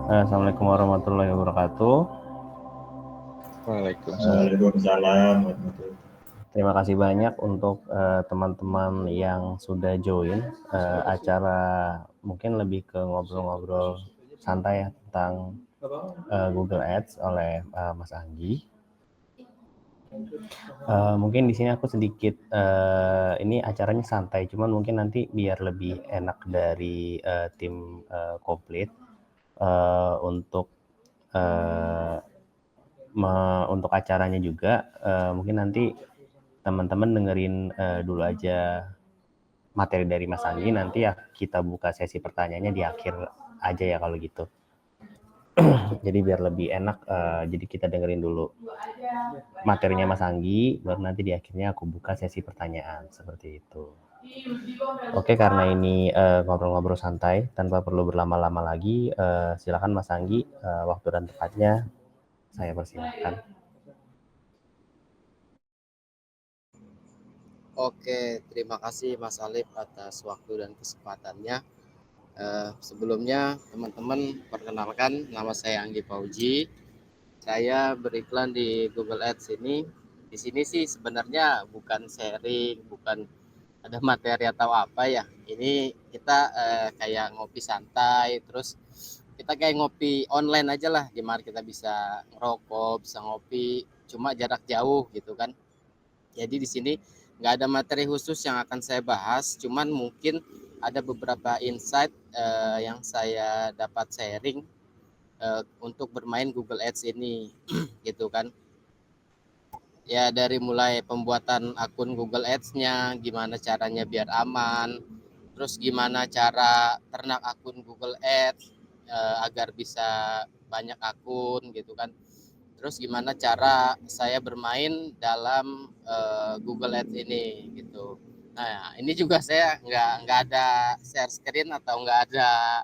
Assalamualaikum warahmatullahi wabarakatuh. Waalaikumsalam. Terima kasih banyak untuk teman-teman yang sudah join acara, mungkin lebih ke ngobrol-ngobrol santai ya, tentang Google Ads oleh Mas Anggi. Mungkin di sini aku sedikit ini acaranya santai, cuman mungkin nanti biar lebih enak dari tim komplit untuk untuk acaranya juga, mungkin nanti teman-teman dengerin dulu aja materi dari Mas Anggi, nanti ya kita buka sesi pertanyaannya di akhir aja ya kalau gitu. Jadi biar lebih enak, jadi kita dengerin dulu materinya Mas Anggi, baru nanti di akhirnya aku buka sesi pertanyaan, seperti itu. Oke, karena ini ngobrol-ngobrol santai tanpa perlu berlama-lama lagi, silakan Mas Anggi, waktu dan tempatnya saya persilakan. Oke, terima kasih Mas Alif atas waktu dan kesempatannya. Sebelumnya teman-teman, perkenalkan nama saya Anggi Pauji. Saya beriklan di Google Ads ini. Di sini sih sebenarnya bukan sharing, bukan ada materi atau apa ya. Ini kita kayak ngopi santai, terus kita kayak ngopi online aja lah. Gimana kita bisa ngerokok, bisa ngopi, cuma jarak jauh gitu kan. Jadi di sini nggak ada materi khusus yang akan saya bahas, cuman mungkin ada beberapa insight yang saya dapat sharing untuk bermain Google Ads ini, gitu kan. Ya dari mulai pembuatan akun Google Ads-nya, gimana caranya biar aman, terus gimana cara ternak akun Google Ads agar bisa banyak akun gitu kan. Terus gimana cara saya bermain dalam Google Ads ini gitu. Nah ini juga saya nggak ada share screen atau nggak ada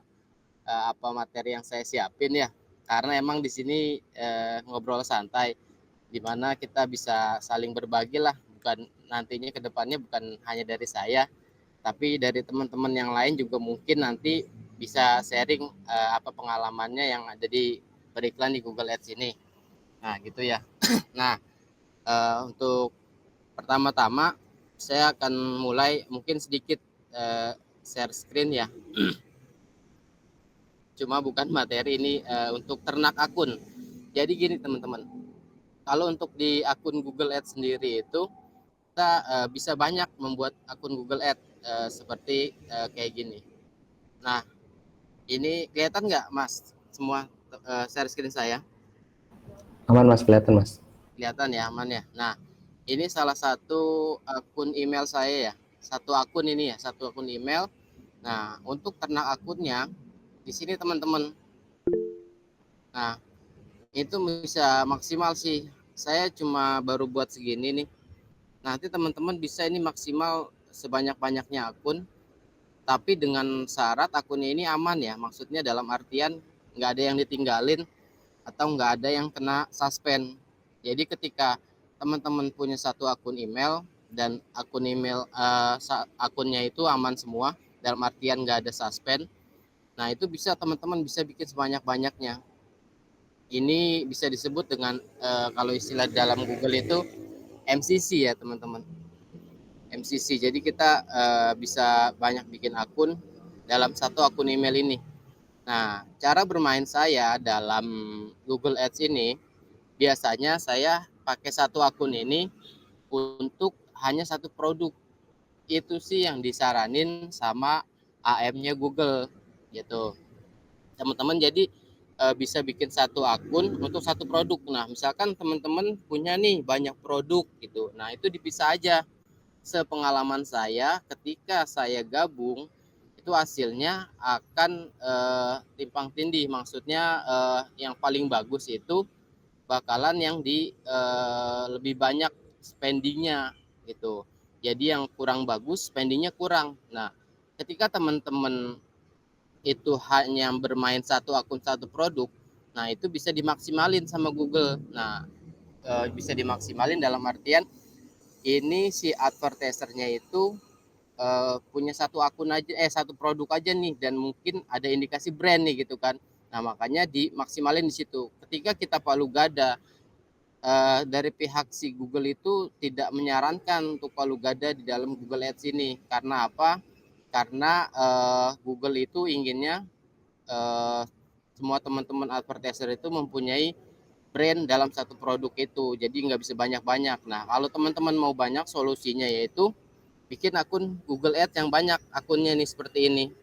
apa materi yang saya siapin ya, karena emang di sini ngobrol santai, dimana kita bisa saling berbagi lah, bukan nantinya kedepannya bukan hanya dari saya, tapi dari teman-teman yang lain juga mungkin nanti bisa sharing apa pengalamannya yang ada di beriklan di Google Ads ini. Nah gitu ya. Nah untuk pertama-tama saya akan mulai mungkin sedikit share screen ya. Cuma bukan materi ini untuk ternak akun. Jadi gini teman-teman, kalau untuk di akun Google Ads sendiri itu kita bisa banyak membuat akun Google Ads seperti kayak gini. Nah ini kelihatan nggak Mas semua share screen saya? Aman Mas, kelihatan Mas. Kelihatan ya, aman ya. Nah ini salah satu akun email saya ya, satu akun ini ya, satu akun email. Nah untuk ternak akunnya di sini teman-teman. Nah itu bisa maksimal sih. Saya cuma baru buat segini nih. Nanti teman-teman bisa ini maksimal sebanyak-banyaknya akun, tapi dengan syarat akunnya ini aman ya. Maksudnya dalam artian nggak ada yang ditinggalin atau nggak ada yang kena suspend. Jadi ketika teman-teman punya satu akun email dan akun email akunnya itu aman semua, dalam artian nggak ada suspend, nah itu bisa teman-teman bisa bikin sebanyak-banyaknya. Ini bisa disebut dengan kalau istilah dalam Google itu MCC ya teman-teman. MCC. Jadi kita bisa banyak bikin akun dalam satu akun email ini. Nah, cara bermain saya dalam Google Ads ini biasanya saya pakai satu akun ini untuk hanya satu produk. Itu sih yang disaranin sama AM-nya Google gitu. Teman-teman jadi bisa bikin satu akun untuk satu produk. Nah, misalkan teman-teman punya nih banyak produk gitu. Nah, itu dipisah aja. Sepengalaman saya ketika saya gabung itu hasilnya akan timpang tindih. Maksudnya yang paling bagus itu bakalan yang di lebih banyak spendingnya gitu. Jadi yang kurang bagus spendingnya kurang. Nah, ketika teman-teman itu hanya bermain satu akun satu produk, nah itu bisa dimaksimalin sama Google. Nah bisa dimaksimalin dalam artian ini si advertisernya itu punya satu akun aja, satu produk aja nih, dan mungkin ada indikasi brand nih gitu kan. Nah, makanya dimaksimalin di situ. Ketika kita palu gada, dari pihak si Google itu tidak menyarankan untuk palu gada di dalam Google Ads ini. Karena apa? Karena Google itu inginnya semua teman-teman advertiser itu mempunyai brand dalam satu produk itu. Jadi nggak bisa banyak-banyak. Nah, kalau teman-teman mau banyak, solusinya yaitu bikin akun Google Ads yang banyak. Akunnya nih seperti ini.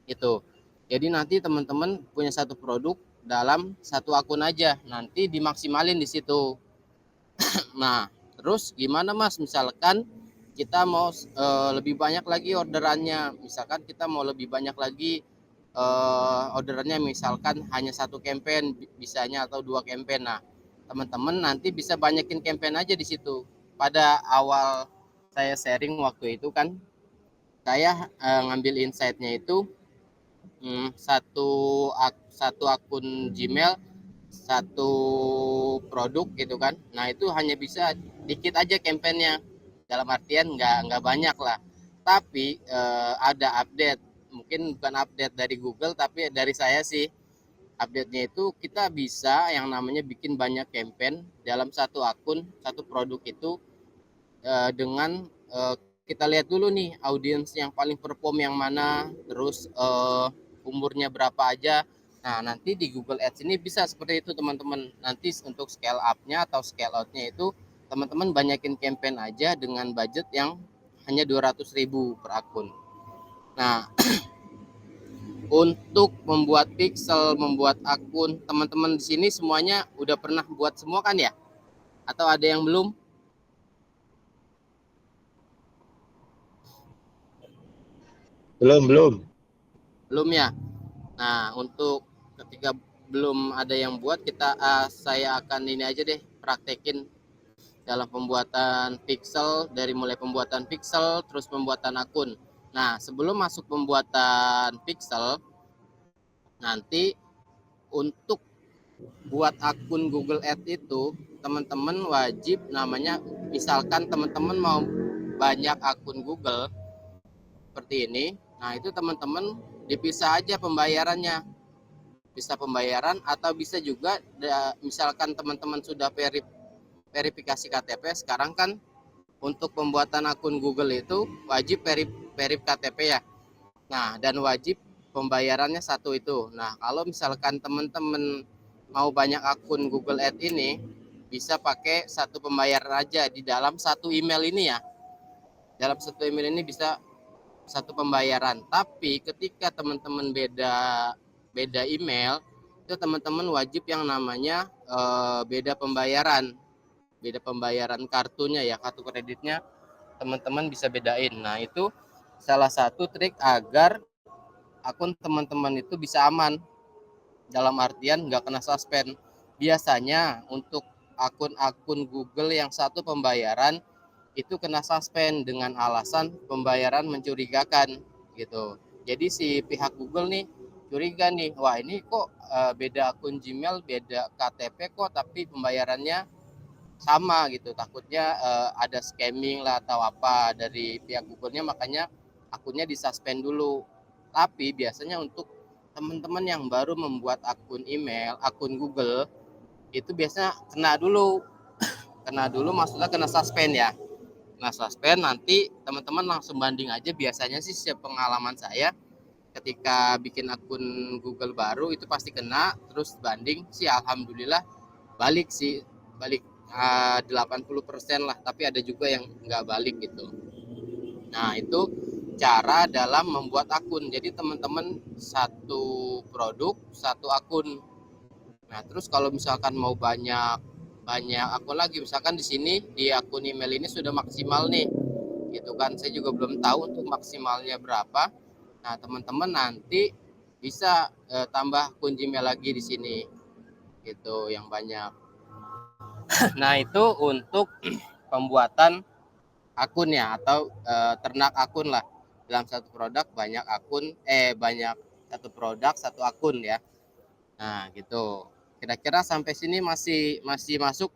Itu. Jadi nanti teman-teman punya satu produk dalam satu akun aja. Nanti dimaksimalin di situ. Nah, terus gimana Mas? Misalkan kita mau lebih banyak lagi orderannya. Misalkan kita mau lebih banyak lagi orderannya, misalkan hanya satu campaign bisanya atau 2 campaign. Nah, teman-teman nanti bisa banyakin campaign aja di situ. Pada awal saya sharing waktu itu kan, saya ngambil insight-nya itu satu akun Gmail, satu produk gitu kan. Nah, itu hanya bisa dikit aja campaignnya, dalam artian nggak banyak lah. Tapi ada update, mungkin bukan update dari Google tapi dari saya sih. Update-nya itu kita bisa yang namanya bikin banyak campaign dalam satu akun, satu produk itu dengan kita lihat dulu nih audiens yang paling perform yang mana, terus umurnya berapa aja. Nah, nanti di Google Ads ini bisa seperti itu teman-teman. Nanti untuk scale up-nya atau scale out-nya itu teman-teman banyakin campaign aja dengan budget yang hanya 200.000 per akun. Nah, untuk membuat pixel, membuat akun, teman-teman di sini semuanya udah pernah buat semua kan ya? Atau ada yang belum? Belum. Belum ya? Nah, untuk ketika belum ada yang buat, saya akan ini aja deh praktekin dalam pembuatan pixel, dari mulai pembuatan pixel terus pembuatan akun. Nah, sebelum masuk pembuatan pixel, nanti untuk buat akun Google Ads itu teman-teman wajib namanya, misalkan teman-teman mau banyak akun Google seperti ini. Nah, itu teman-teman dipisah aja pembayarannya. Bisa pembayaran atau bisa juga misalkan teman-teman sudah verifikasi KTP. Sekarang kan untuk pembuatan akun Google itu wajib verif KTP ya. Nah, dan wajib pembayarannya satu itu. Nah, kalau misalkan teman-teman mau banyak akun Google Ads ini, bisa pakai satu pembayaran aja di dalam satu email ini ya. Dalam satu email ini bisa satu pembayaran. Tapi ketika teman-teman beda email, itu teman-teman wajib yang namanya beda pembayaran kartunya ya, kartu kreditnya teman-teman bisa bedain. Nah, itu salah satu trik agar akun teman-teman itu bisa aman, dalam artian nggak kena suspend. Biasanya untuk akun-akun Google yang satu pembayaran itu kena suspend dengan alasan pembayaran mencurigakan gitu. Jadi si pihak Google nih curiga nih, wah ini kok beda akun Gmail, beda KTP kok, tapi pembayarannya sama gitu. Takutnya ada scamming lah atau apa dari pihak Google-nya, makanya akunnya disuspend dulu. Tapi biasanya untuk teman-teman yang baru membuat akun email, akun Google, itu biasanya kena dulu maksudnya kena suspend ya. Nah, suspend nanti teman-teman langsung banding aja. Biasanya sih pengalaman saya ketika bikin akun Google baru itu pasti kena, terus banding sih alhamdulillah balik 80% lah, tapi ada juga yang nggak balik gitu. Nah, itu cara dalam membuat akun. Jadi teman-teman satu produk, satu akun. Nah, terus kalau misalkan mau banyak akun lagi, misalkan di sini di akun email ini sudah maksimal nih gitu kan, saya juga belum tahu untuk maksimalnya berapa. Nah, teman-teman nanti bisa tambah akun Gmail lagi di sini gitu yang banyak. Nah, itu untuk pembuatan akun ya, atau ternak akun lah. Dalam satu produk banyak akun, banyak satu produk satu akun ya. Nah, gitu. Kira-kira sampai sini masih masuk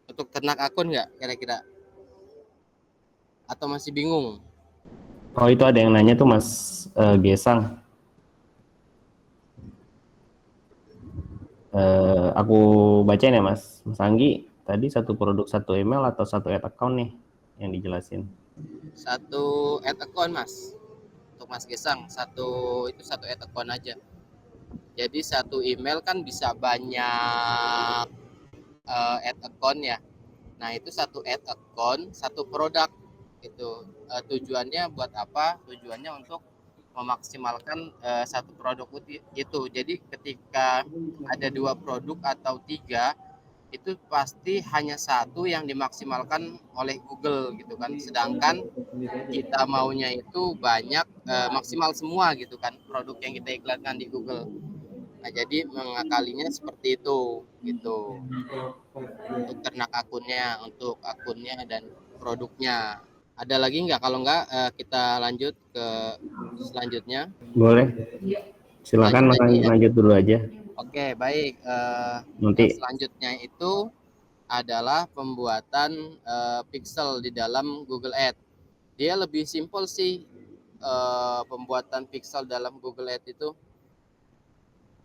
untuk ternak akun nggak kira-kira? Atau masih bingung? Oh, itu ada yang nanya tuh Mas Gesang. Aku bacain ya Mas Anggi, tadi satu produk satu email atau satu ad account nih yang dijelasin? Satu ad account Mas. Untuk Mas Gesang, satu ad account aja. Jadi satu email kan bisa banyak ad account ya. Nah, itu satu ad account, satu produk itu. Tujuannya buat apa? Tujuannya untuk memaksimalkan satu produk itu. Jadi ketika ada 2 produk atau 3, itu pasti hanya satu yang dimaksimalkan oleh Google gitu kan. Sedangkan kita maunya itu banyak maksimal semua gitu kan produk yang kita iklankan di Google. Nah, jadi mengakalinya seperti itu gitu. Untuk ternak untuk akunnya dan produknya. Ada lagi nggak? Kalau nggak kita lanjut ke selanjutnya. Boleh, silakan Mas Anggi, Ya. lanjut dulu aja. Oke, baik. Nanti Yang selanjutnya itu adalah pembuatan pixel di dalam Google Ads. Dia lebih simpel sih pembuatan pixel dalam Google Ads itu.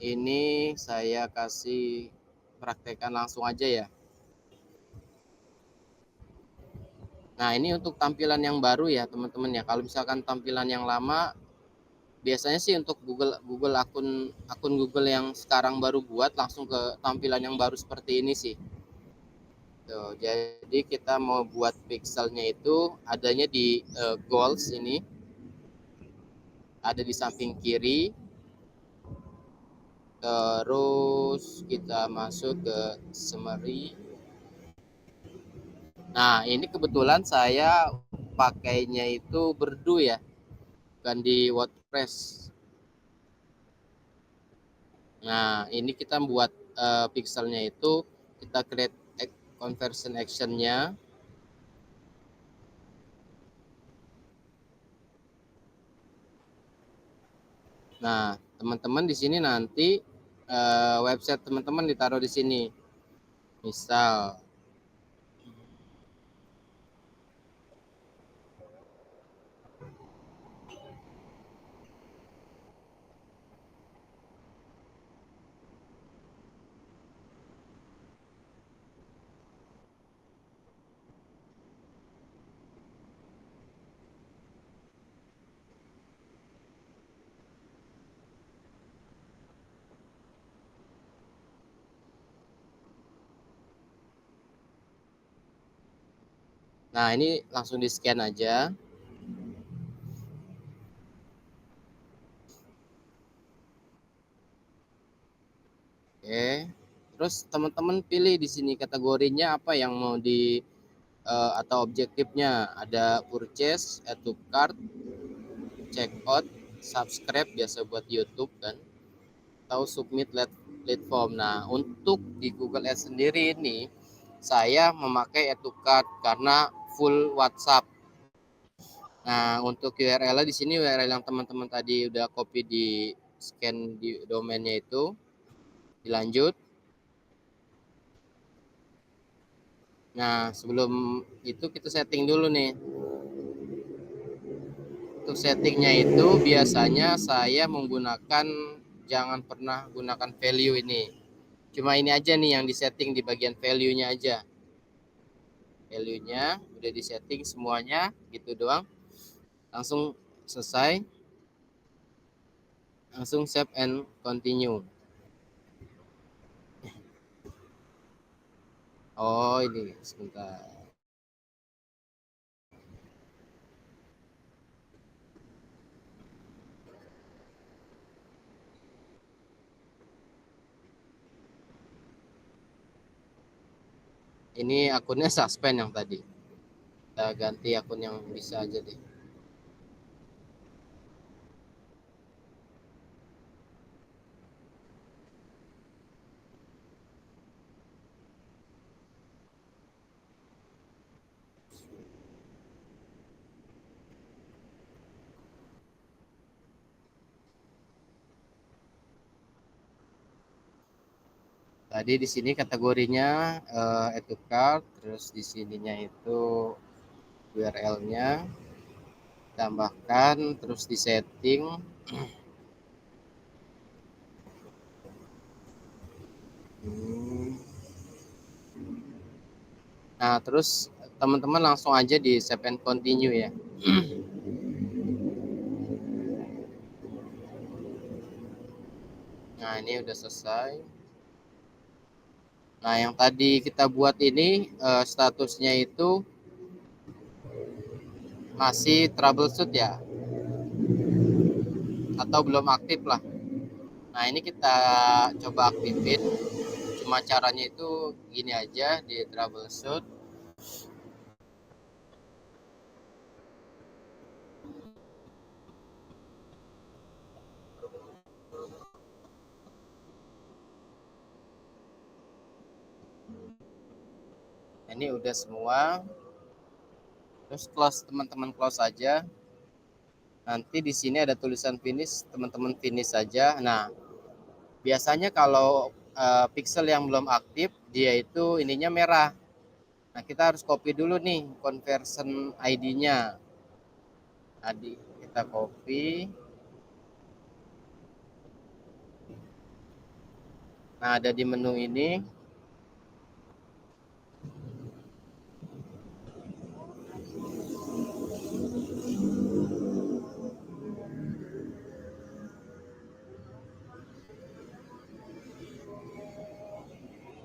Ini saya kasih praktekkan langsung aja ya. Nah, ini untuk tampilan yang baru ya teman-teman ya. Kalau misalkan tampilan yang lama, biasanya sih untuk Google akun Google yang sekarang baru buat langsung ke tampilan yang baru seperti ini sih. Tuh, jadi kita mau buat pixelnya itu adanya di goals ini. Ada di samping kiri. Terus kita masuk ke summary. Nah, ini kebetulan saya pakainya itu Berdu ya, bukan di WordPress. Nah, ini kita buat pixelnya itu, kita create conversion action-nya. Nah, teman-teman di sini nanti website teman-teman ditaruh di sini. Misal nah, ini langsung di scan aja. Oke. Terus teman-teman pilih di sini kategorinya apa yang mau di atau objektifnya. Ada purchase, add to cart, check out, subscribe biasa buat YouTube kan, atau submit lead form. Nah, untuk di Google Ads sendiri ini saya memakai add to cart karena full WhatsApp. Nah, untuk URL di sini URL yang teman-teman tadi udah copy di scan di domainnya itu, dilanjut. Nah, sebelum itu kita setting dulu nih. Untuk settingnya itu biasanya saya menggunakan, jangan pernah gunakan value ini. Cuma ini aja nih yang disetting di bagian value-nya aja. Value-nya udah disetting semuanya, gitu doang. Langsung selesai. Langsung save and continue. Oh, ini sebentar. Ini akunnya suspend yang tadi. Kita ganti akun yang bisa aja deh. Tadi di sini kategorinya add to cart, terus di sininya itu URL-nya tambahkan, terus di setting. Nah, terus teman-teman langsung aja di save and continue ya. Nah, ini udah selesai. Nah, yang tadi kita buat ini statusnya itu masih troubleshoot ya, atau belum aktif lah. Nah, ini kita coba aktifin. Cuma caranya itu gini aja, di troubleshoot. Ini udah semua. Terus close, teman-teman close aja. Nanti di sini ada tulisan finish, teman-teman finish saja. Nah, biasanya kalau pixel yang belum aktif, dia itu ininya merah. Nah, kita harus copy dulu nih conversion ID-nya. Tadi kita copy. Nah, ada di menu ini.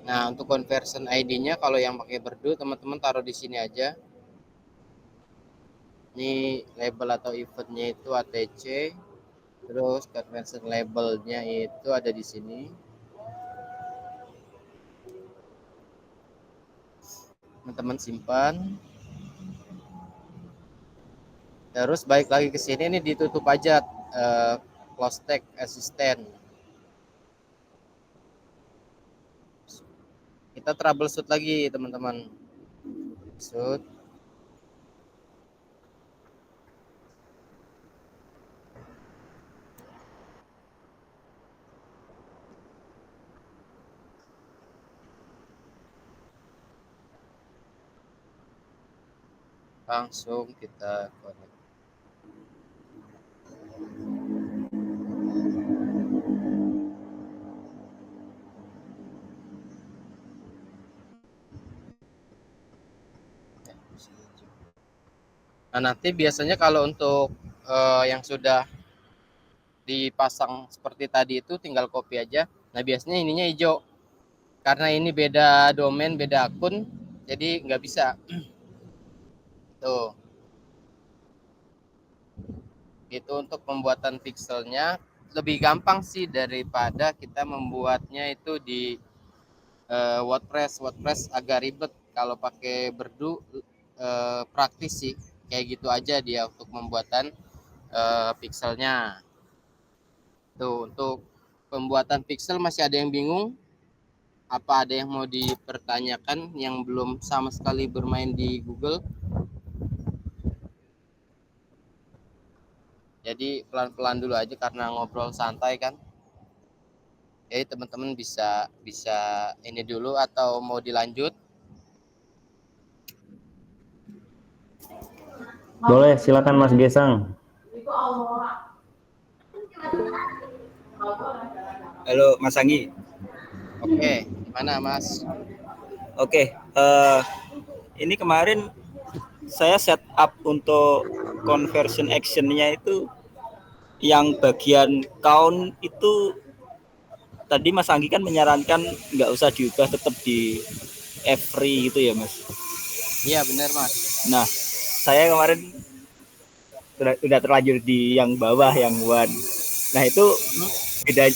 Nah, untuk conversion ID-nya kalau yang pakai Berdu, teman-teman taruh di sini aja. Ini label atau eventnya itu ATC. Terus conversion labelnya itu ada di sini. Teman-teman simpan. Terus balik lagi ke sini, ini ditutup aja close tag assistant. Kita troubleshoot lagi teman-teman. Shoot. Langsung kita connect. Nah, nanti biasanya kalau untuk yang sudah dipasang seperti tadi itu tinggal copy aja. Nah, biasanya ininya hijau. Karena ini beda domain, beda akun, jadi nggak bisa. Tuh. Itu untuk pembuatan pixelnya lebih gampang sih daripada kita membuatnya itu di WordPress. WordPress agak ribet. Kalau pakai Berdu praktis sih. Kayak gitu aja dia untuk pembuatan pixelnya. Tuh, untuk pembuatan pixel masih ada yang bingung? Apa ada yang mau dipertanyakan yang belum sama sekali bermain di Google? Jadi pelan-pelan dulu aja karena ngobrol santai kan. Jadi teman-teman bisa ini dulu atau mau dilanjut? Boleh, silakan Mas Gesang. Halo Mas Anggi. Oke, gimana Mas? Oke, ini kemarin saya setup untuk conversion actionnya itu yang bagian count itu tadi Mas Anggi kan menyarankan nggak usah diubah, tetap di every gitu ya Mas. Iya benar Mas. Nah, saya kemarin udah terlanjur di yang bawah yang one. Nah itu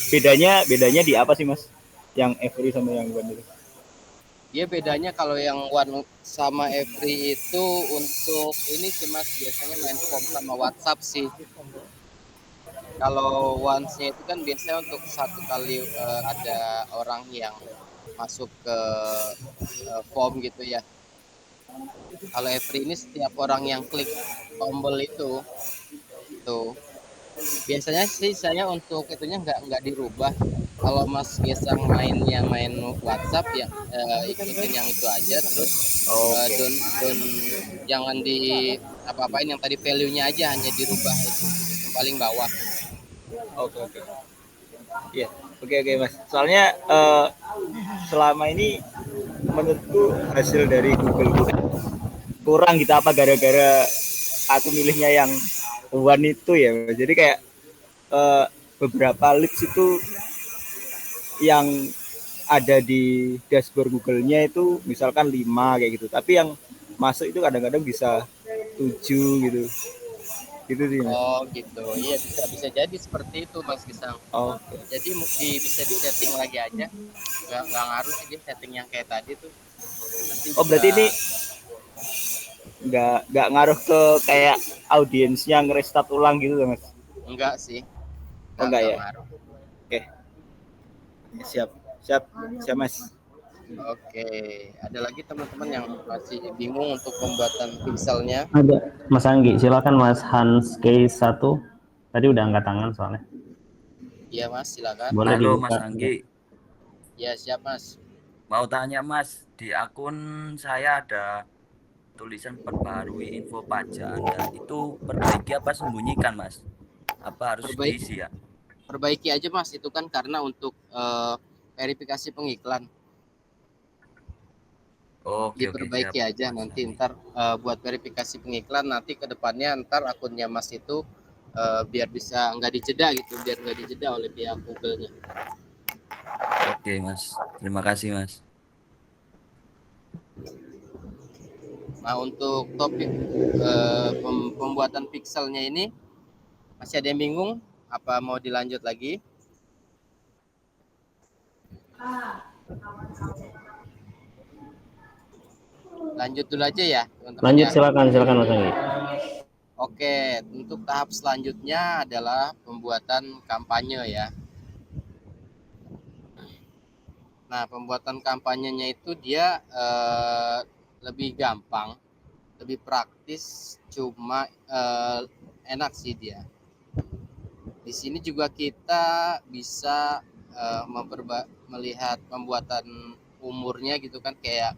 bedanya di apa sih Mas? Yang every sama yang one itu? Dia bedanya kalau yang one sama every itu untuk ini sih Mas, biasanya main form sama WhatsApp sih. Kalau once-nya itu kan biasanya untuk satu kali ada orang yang masuk ke form gitu ya. Kalau every ini setiap orang yang klik tombol itu tuh. Biasanya sih saya untuk itunya nggak dirubah. Kalau Mas Gesang main WhatsApp ya ikutin yang itu aja, terus don't jangan di apa-apain, yang tadi value-nya aja hanya dirubah itu yang paling bawah. Oke. Iya, oke Mas. Soalnya selama ini menurutku hasil dari Google itu kurang gitu, apa gara-gara aku milihnya yang one itu ya. Jadi kayak beberapa leads itu yang ada di dashboard Google-nya itu misalkan 5 kayak gitu. Tapi yang masuk itu kadang-kadang bisa 7 gitu. Gitu sih, Mas. Oh gitu, iya bisa jadi seperti itu Mas Gisang. Oh, Jadi bisa disetting lagi aja, nggak ngaruh sih dia setting yang kayak tadi tuh. Nanti berarti ini nggak ngaruh ke kayak audiensnya ngerestart ulang gitu Mas? Enggak sih. Enggak ya? Ngaruh. Oke. Siap Mas. Oke, ada lagi teman-teman yang masih bingung untuk pembuatan pixelnya? Ada. Mas Anggi, silakan Mas Hans K1. Tadi udah angkat tangan soalnya. Iya Mas, silakan. Boleh Halo dibuka. Mas Anggi. Ya siap Mas. Mau tanya Mas, di akun saya ada tulisan perbarui info pajak Anda. Itu perbaiki apa sembunyikan Mas? Apa harus diisi ya? Perbaiki aja Mas, itu kan karena untuk verifikasi pengiklan. Diperbaiki aja Mas, nanti ntar buat verifikasi pengiklan, nanti ke depannya ntar akunnya Mas itu biar bisa nggak dijeda gitu, biar nggak dijeda oleh pihak Google-nya. Oke Mas, terima kasih Mas. Nah untuk topik pembuatan pixelnya ini masih ada yang bingung? Apa mau dilanjut lagi? Lanjut dulu aja ya teman-teman. Lanjut, ya. silakan Mas Anggi. Oke, untuk tahap selanjutnya adalah pembuatan kampanye ya. Nah, pembuatan kampanyenya itu dia lebih gampang, lebih praktis, cuma enak sih dia. Di sini juga kita bisa melihat pembuatan umurnya gitu kan, kayak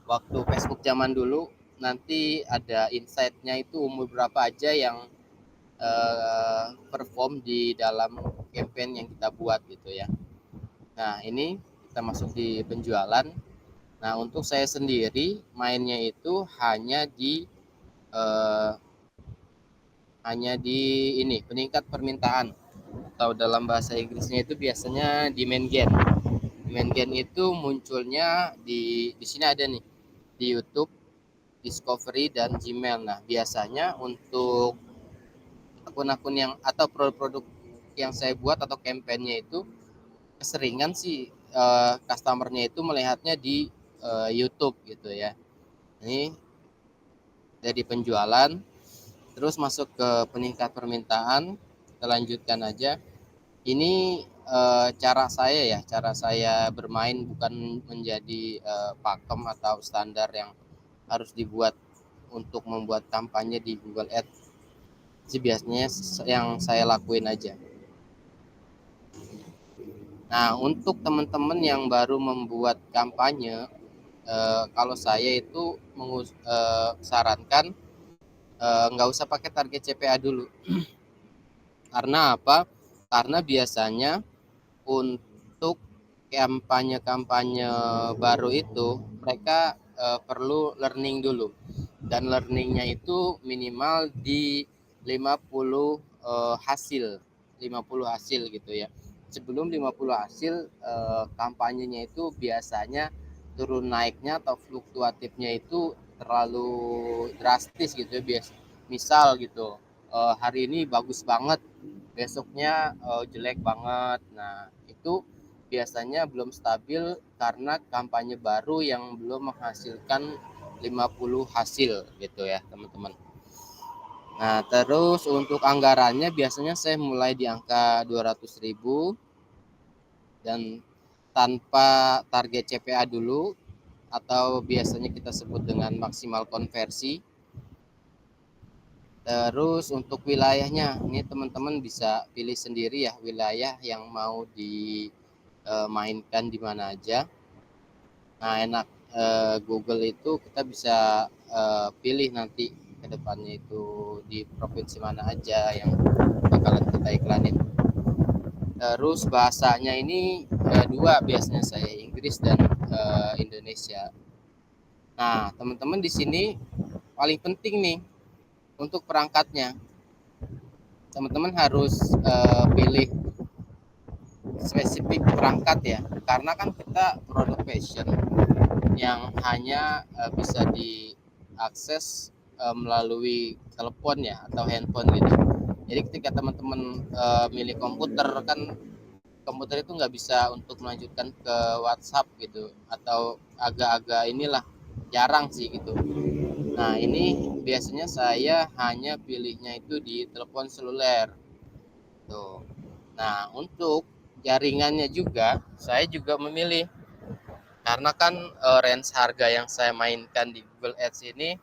waktu Facebook zaman dulu nanti ada insight-nya itu umur berapa aja yang perform di dalam campaign yang kita buat gitu ya. Nah, ini kita masuk di penjualan. Nah, untuk saya sendiri mainnya itu hanya di ini peningkat permintaan, atau dalam bahasa Inggrisnya itu biasanya demand gen. Demand gen itu munculnya di sini ada nih, di YouTube, Discovery, dan Gmail. Nah, biasanya untuk akun-akun yang atau produk-produk yang saya buat atau kampanye itu keseringan sih customernya itu melihatnya di YouTube gitu ya. Ini dari penjualan, terus masuk ke peningkat permintaan. Kita lanjutkan aja. Ini cara saya bermain, bukan menjadi pakem atau standar yang harus dibuat untuk membuat kampanye di Google Ads. Jadi biasanya yang saya lakuin aja. Nah, untuk teman-teman yang baru membuat kampanye, kalau saya itu sarankan nggak usah pakai target CPA dulu. Karena apa? Karena biasanya untuk kampanye-kampanye baru itu mereka perlu learning dulu, dan learningnya itu minimal di 50 hasil gitu ya. Sebelum 50 hasil kampanyenya itu biasanya turun naiknya atau fluktuatifnya itu terlalu drastis gitu ya. Misal gitu, hari ini bagus banget, besoknya jelek banget. Nah, itu biasanya belum stabil karena kampanye baru yang belum menghasilkan 50 hasil gitu ya teman-teman. Nah, terus untuk anggarannya biasanya saya mulai di angka 200.000 dan tanpa target CPA dulu, atau biasanya kita sebut dengan maksimal konversi. Terus untuk wilayahnya, ini teman-teman bisa pilih sendiri ya wilayah yang mau dimainkan di mana aja. Nah, enak Google itu kita bisa pilih nanti ke depannya itu di provinsi mana aja yang bakalan kita iklanin. Terus bahasanya ini dua biasanya saya, Inggris dan Indonesia. Nah, teman-teman di sini paling penting nih untuk perangkatnya. Teman-teman harus pilih spesifik perangkat ya, karena kan kita produk fashion yang hanya bisa diakses melalui telepon ya atau handphone gitu. Jadi ketika teman-teman milih komputer, kan komputer itu nggak bisa untuk melanjutkan ke WhatsApp gitu, atau agak-agak inilah jarang sih gitu. Nah, ini biasanya saya hanya pilihnya itu di telepon seluler tuh. Nah, untuk jaringannya juga saya juga memilih, karena kan range harga yang saya mainkan di Google Ads ini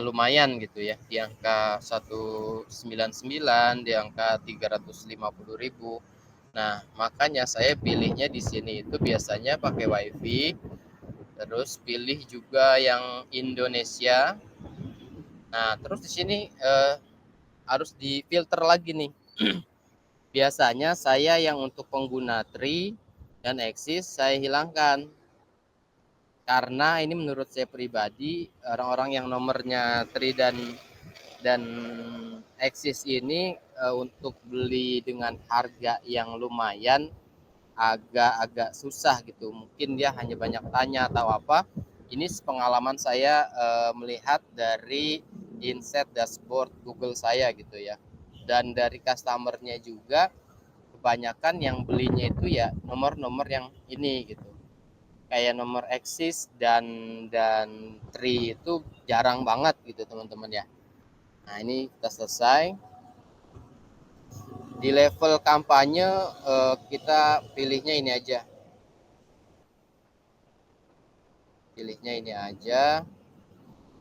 lumayan gitu ya, di angka 199, di angka 350.000. Nah, makanya saya pilihnya di sini itu biasanya pakai WiFi, terus pilih juga yang Indonesia. Nah, terus di sini harus difilter lagi nih. Biasanya saya yang untuk pengguna Tri dan Axis saya hilangkan, karena ini menurut saya pribadi, orang-orang yang nomornya Tri dan Axis ini untuk beli dengan harga yang lumayan agak-agak susah gitu. Mungkin dia hanya banyak tanya atau apa. Ini pengalaman saya melihat dari insight dashboard Google saya gitu ya. Dan dari customernya juga kebanyakan yang belinya itu ya nomor-nomor yang ini gitu. Kayak nomor Axis dan Tri itu jarang banget gitu teman-teman ya. Nah, ini kita selesai. Di level kampanye kita pilihnya ini aja. Pilihnya ini aja.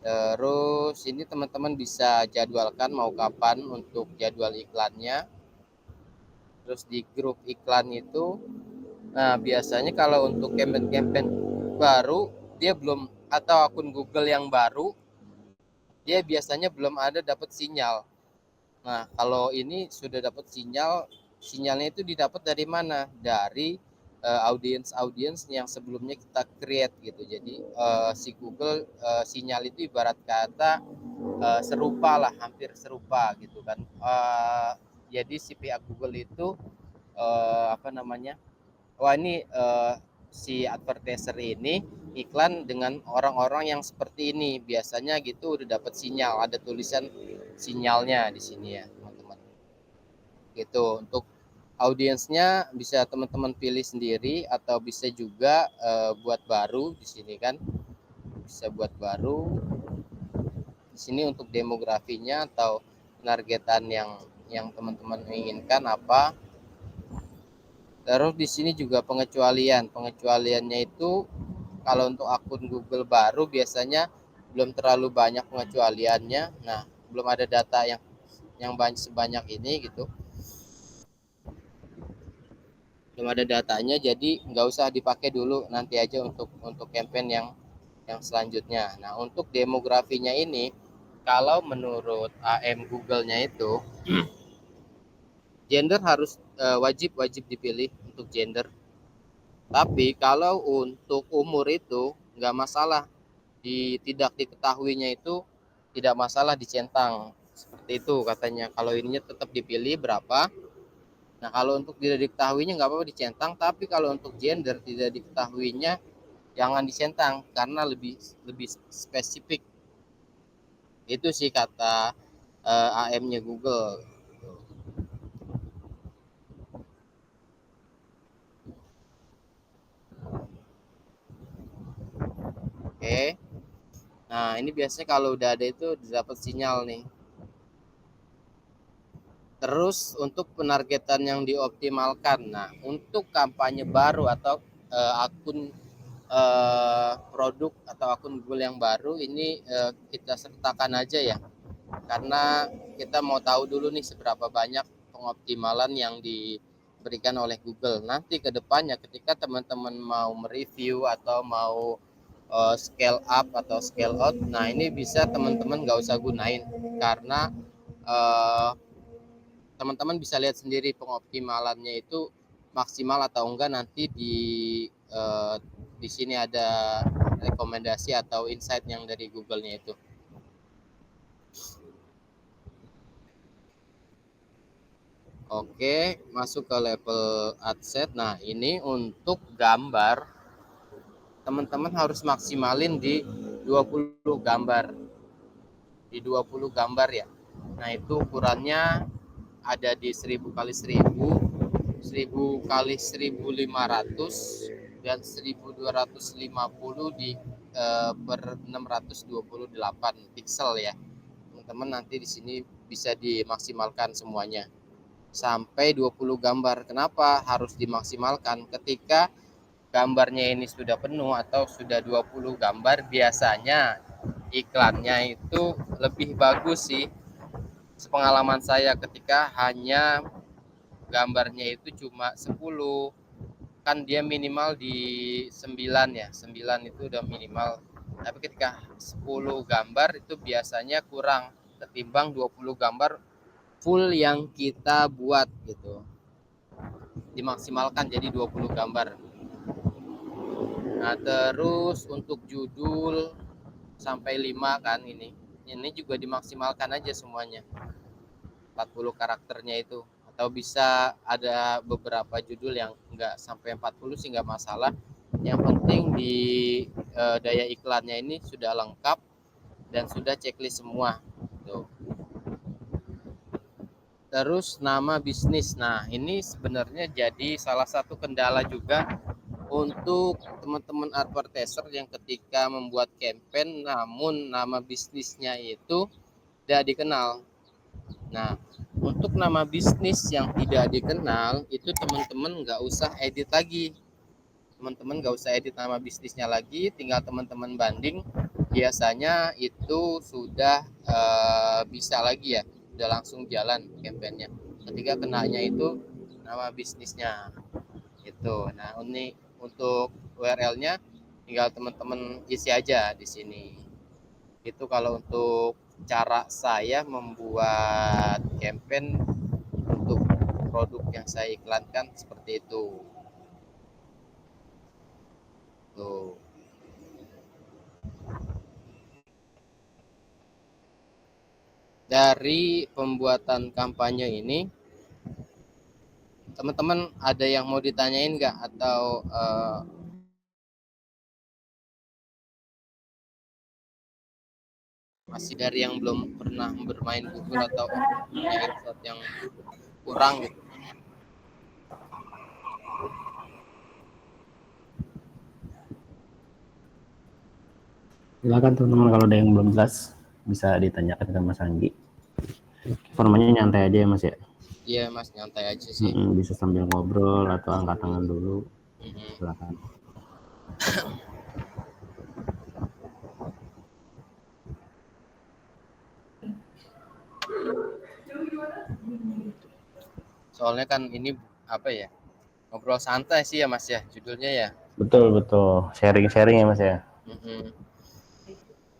Terus ini teman-teman bisa jadwalkan mau kapan untuk jadwal iklannya. Terus di grup iklan itu, nah biasanya kalau untuk campaign-campaign baru, dia belum, atau akun Google yang baru, dia biasanya belum ada dapat sinyal. Nah, kalau ini sudah dapat sinyal, sinyalnya itu didapat dari mana? Dari audiens yang sebelumnya kita create gitu. Jadi si Google sinyal itu ibarat kata serupa lah, hampir serupa gitu kan. Jadi si pihak Google itu apa namanya? Wah, ini si advertiser ini iklan dengan orang-orang yang seperti ini, biasanya gitu udah dapat sinyal, ada tulisan sinyalnya di sini ya teman-teman. Gitu. Untuk audiensnya bisa teman-teman pilih sendiri atau bisa juga buat baru di sini kan, bisa buat baru di sini untuk demografinya atau targetan yang teman-teman inginkan apa. Terus di sini juga pengecualiannya itu kalau untuk akun Google baru biasanya belum terlalu banyak pengecualiannya. Nah, belum ada data yang sebanyak ini gitu. Belum ada datanya, jadi nggak usah dipakai dulu, nanti aja untuk campaign yang selanjutnya. Nah, untuk demografinya ini, kalau menurut AM Google-nya itu gender harus wajib dipilih untuk gender. Tapi kalau untuk umur itu nggak masalah, tidak diketahuinya itu tidak masalah dicentang seperti itu katanya. Kalau ininya tetap dipilih berapa. Nah, kalau untuk tidak diketahuinya nggak apa-apa dicentang, tapi kalau untuk gender tidak diketahuinya jangan dicentang karena lebih spesifik. Itu sih kata AM-nya Google. Oke. Nah, ini biasanya kalau udah ada itu dapat sinyal nih. Terus untuk penargetan yang dioptimalkan. Nah, untuk kampanye baru atau akun produk atau akun Google yang baru ini kita sertakan aja ya. Karena kita mau tahu dulu nih seberapa banyak pengoptimalan yang diberikan oleh Google. Nanti ke depannya ketika teman-teman mau mereview atau mau scale up atau scale out, nah ini bisa teman-teman nggak usah gunain karena teman-teman bisa lihat sendiri pengoptimalannya itu maksimal atau enggak nanti di sini ada rekomendasi atau insight yang dari Google-nya itu. Oke, masuk ke level adset. Nah, ini untuk gambar teman-teman harus maksimalin di 20 gambar. Di 20 gambar ya. Nah, itu ukurannya ada di 1000 kali 1000, 1000 kali 1500 dan 1250 per 628 pixel ya. Teman-teman nanti di sini bisa dimaksimalkan semuanya sampai 20 gambar. Kenapa harus dimaksimalkan? Ketika gambarnya ini sudah penuh atau sudah 20 gambar, biasanya iklannya itu lebih bagus sih. Sepengalaman saya ketika hanya gambarnya itu cuma 10, kan dia minimal di 9 ya, 9 itu udah minimal. Tapi ketika 10 gambar itu biasanya kurang ketimbang 20 gambar full yang kita buat gitu. Dimaksimalkan jadi 20 gambar. Nah, terus untuk judul sampai 5 kan ini juga dimaksimalkan aja semuanya. 40 karakternya itu, atau bisa ada beberapa judul yang enggak sampai 40 sih enggak masalah. Yang penting di daya iklannya ini sudah lengkap dan sudah checklist semua. Tuh. Terus nama bisnis. Nah, ini sebenarnya jadi salah satu kendala juga untuk teman-teman advertiser yang ketika membuat campaign namun nama bisnisnya itu tidak dikenal. Nah, untuk nama bisnis yang tidak dikenal itu teman-teman nggak usah edit lagi. Teman-teman nggak usah edit nama bisnisnya lagi, tinggal teman-teman banding. Biasanya itu sudah bisa lagi ya, udah langsung jalan kampanyenya. Ketika kenanya itu nama bisnisnya itu. Nah, ini untuk URL-nya tinggal teman-teman isi aja di sini. Itu kalau untuk cara saya membuat campaign untuk produk yang saya iklankan seperti itu. Tuh. Dari pembuatan kampanye ini, teman-teman ada yang mau ditanyain nggak atau masih dari yang belum pernah bermain Google atau punya insight yang kurang gitu? Silakan teman-teman, kalau ada yang belum jelas bisa ditanyakan ke Mas Anggi. Formanya nyantai aja ya Mas ya. Iya Mas, nyantai aja sih. Bisa sambil ngobrol atau angkat tangan dulu. Silakan. Soalnya kan ini apa ya, ngobrol santai sih ya Mas ya judulnya ya. Betul, sharing-sharing ya Mas ya.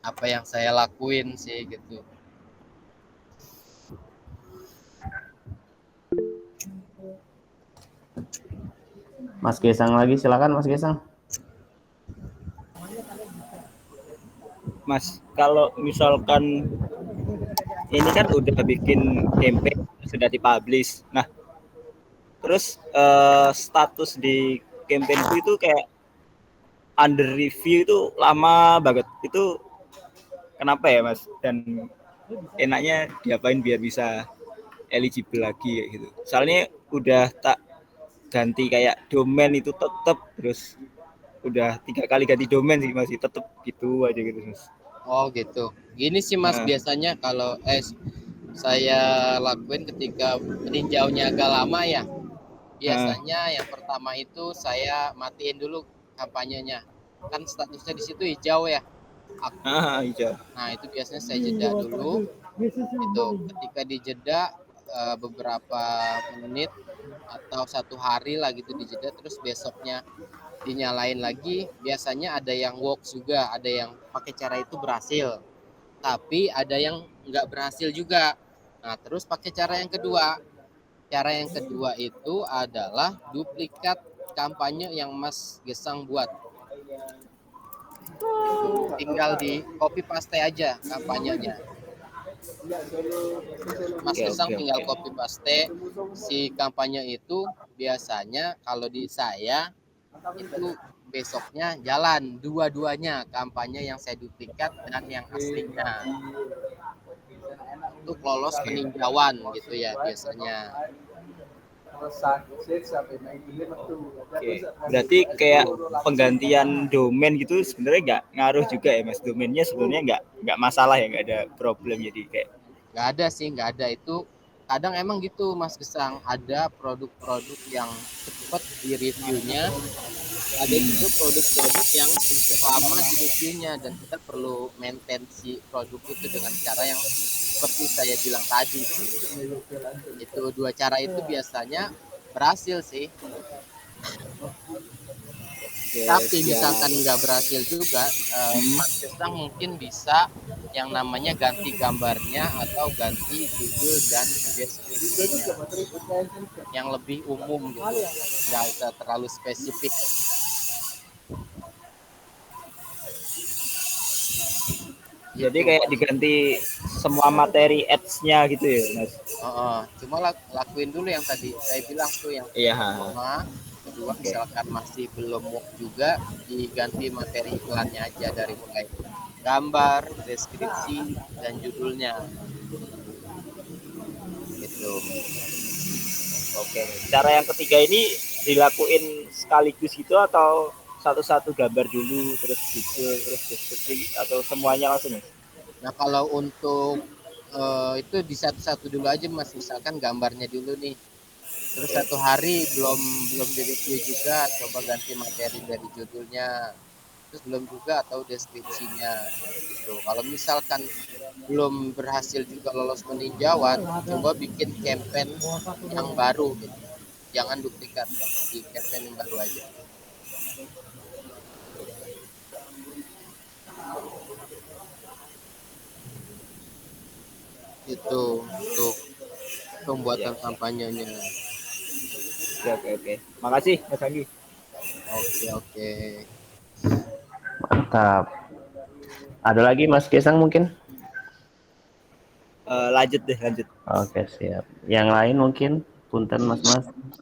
Apa yang saya lakuin sih gitu. Mas Gesang lagi, silakan Mas Gesang. Mas, kalau misalkan ini kan udah bikin campaign, sudah dipublish. Nah, terus status di campaign itu kayak under review itu lama banget. Itu kenapa ya Mas? Dan enaknya diapain biar bisa eligible lagi kayak gitu. Soalnya udah tak ganti kayak domain itu tetap, terus udah 3 kali ganti domain sih masih tetap gitu aja gitu Mas. Oh gitu. Gini sih Mas, biasanya kalau saya lakuin ketika peninjaunya agak lama ya. Biasanya yang pertama itu saya matiin dulu kampanyenya. Kan statusnya di situ hijau ya. Hijau. Nah, itu biasanya saya jeda dulu. Itu ketika dijeda beberapa menit atau 1 hari lah gitu dijeda, terus besoknya dinyalain lagi. Biasanya ada yang works juga, ada yang pakai cara itu berhasil, tapi ada yang nggak berhasil juga. Nah, terus pakai cara yang kedua. Cara yang kedua itu adalah duplikat kampanye yang Mas Gesang buat. Itu tinggal di copy paste aja kampanyenya. Mas Gesang tinggal copy paste si kampanye itu. Biasanya kalau di saya itu besoknya jalan dua-duanya, kampanye yang saya duplikat dan yang aslinya, untuk lolos peninjauan gitu ya biasanya. Oke. Berarti kayak penggantian domain gitu sebenarnya nggak ngaruh juga ya Mas. Domainnya sebenarnya nggak masalah ya, nggak ada problem jadi kayak. Nggak ada sih, nggak ada. Itu kadang emang gitu Mas Gesang, ada produk-produk yang cepet di reviewnya, ada juga produk-produk yang lama di reviewnya, dan kita perlu maintain si produk itu dengan cara yang seperti saya bilang tadi. Itu dua cara itu biasanya berhasil sih. Tapi misalkan nggak berhasil juga, Mas Gesang mungkin bisa yang namanya ganti gambarnya atau ganti judul dan deskripsinya yang lebih umum gitu, nggak usah terlalu spesifik. Jadi kayak diganti semua materi ads-nya gitu ya Mas. Cuma lakuin dulu yang tadi saya bilang tuh, yang pertama, kedua misalkan masih belum work juga, diganti materi iklannya aja dari mulai gambar, deskripsi, dan judulnya gitu. Oke. Cara yang ketiga ini dilakuin sekaligus gitu atau satu-satu gambar dulu terus judul terus deskripsi atau semuanya langsung? Nah kalau untuk itu di satu-satu dulu aja Mas, misalkan gambarnya dulu nih, terus satu hari belum direview juga, coba ganti materi dari judulnya, terus belum juga atau deskripsinya gitu. Kalau misalkan belum berhasil juga lolos peninjauan, coba bikin campaign yang baru gitu. Jangan duplikat, di campaign yang baru aja. Itu untuk pembuatan kampanyenya. Oke. Makasih Mas Anggi. Oke. Mantap. Ada lagi Mas Gesang mungkin? Lanjut. Oke, siap. Yang lain mungkin, punten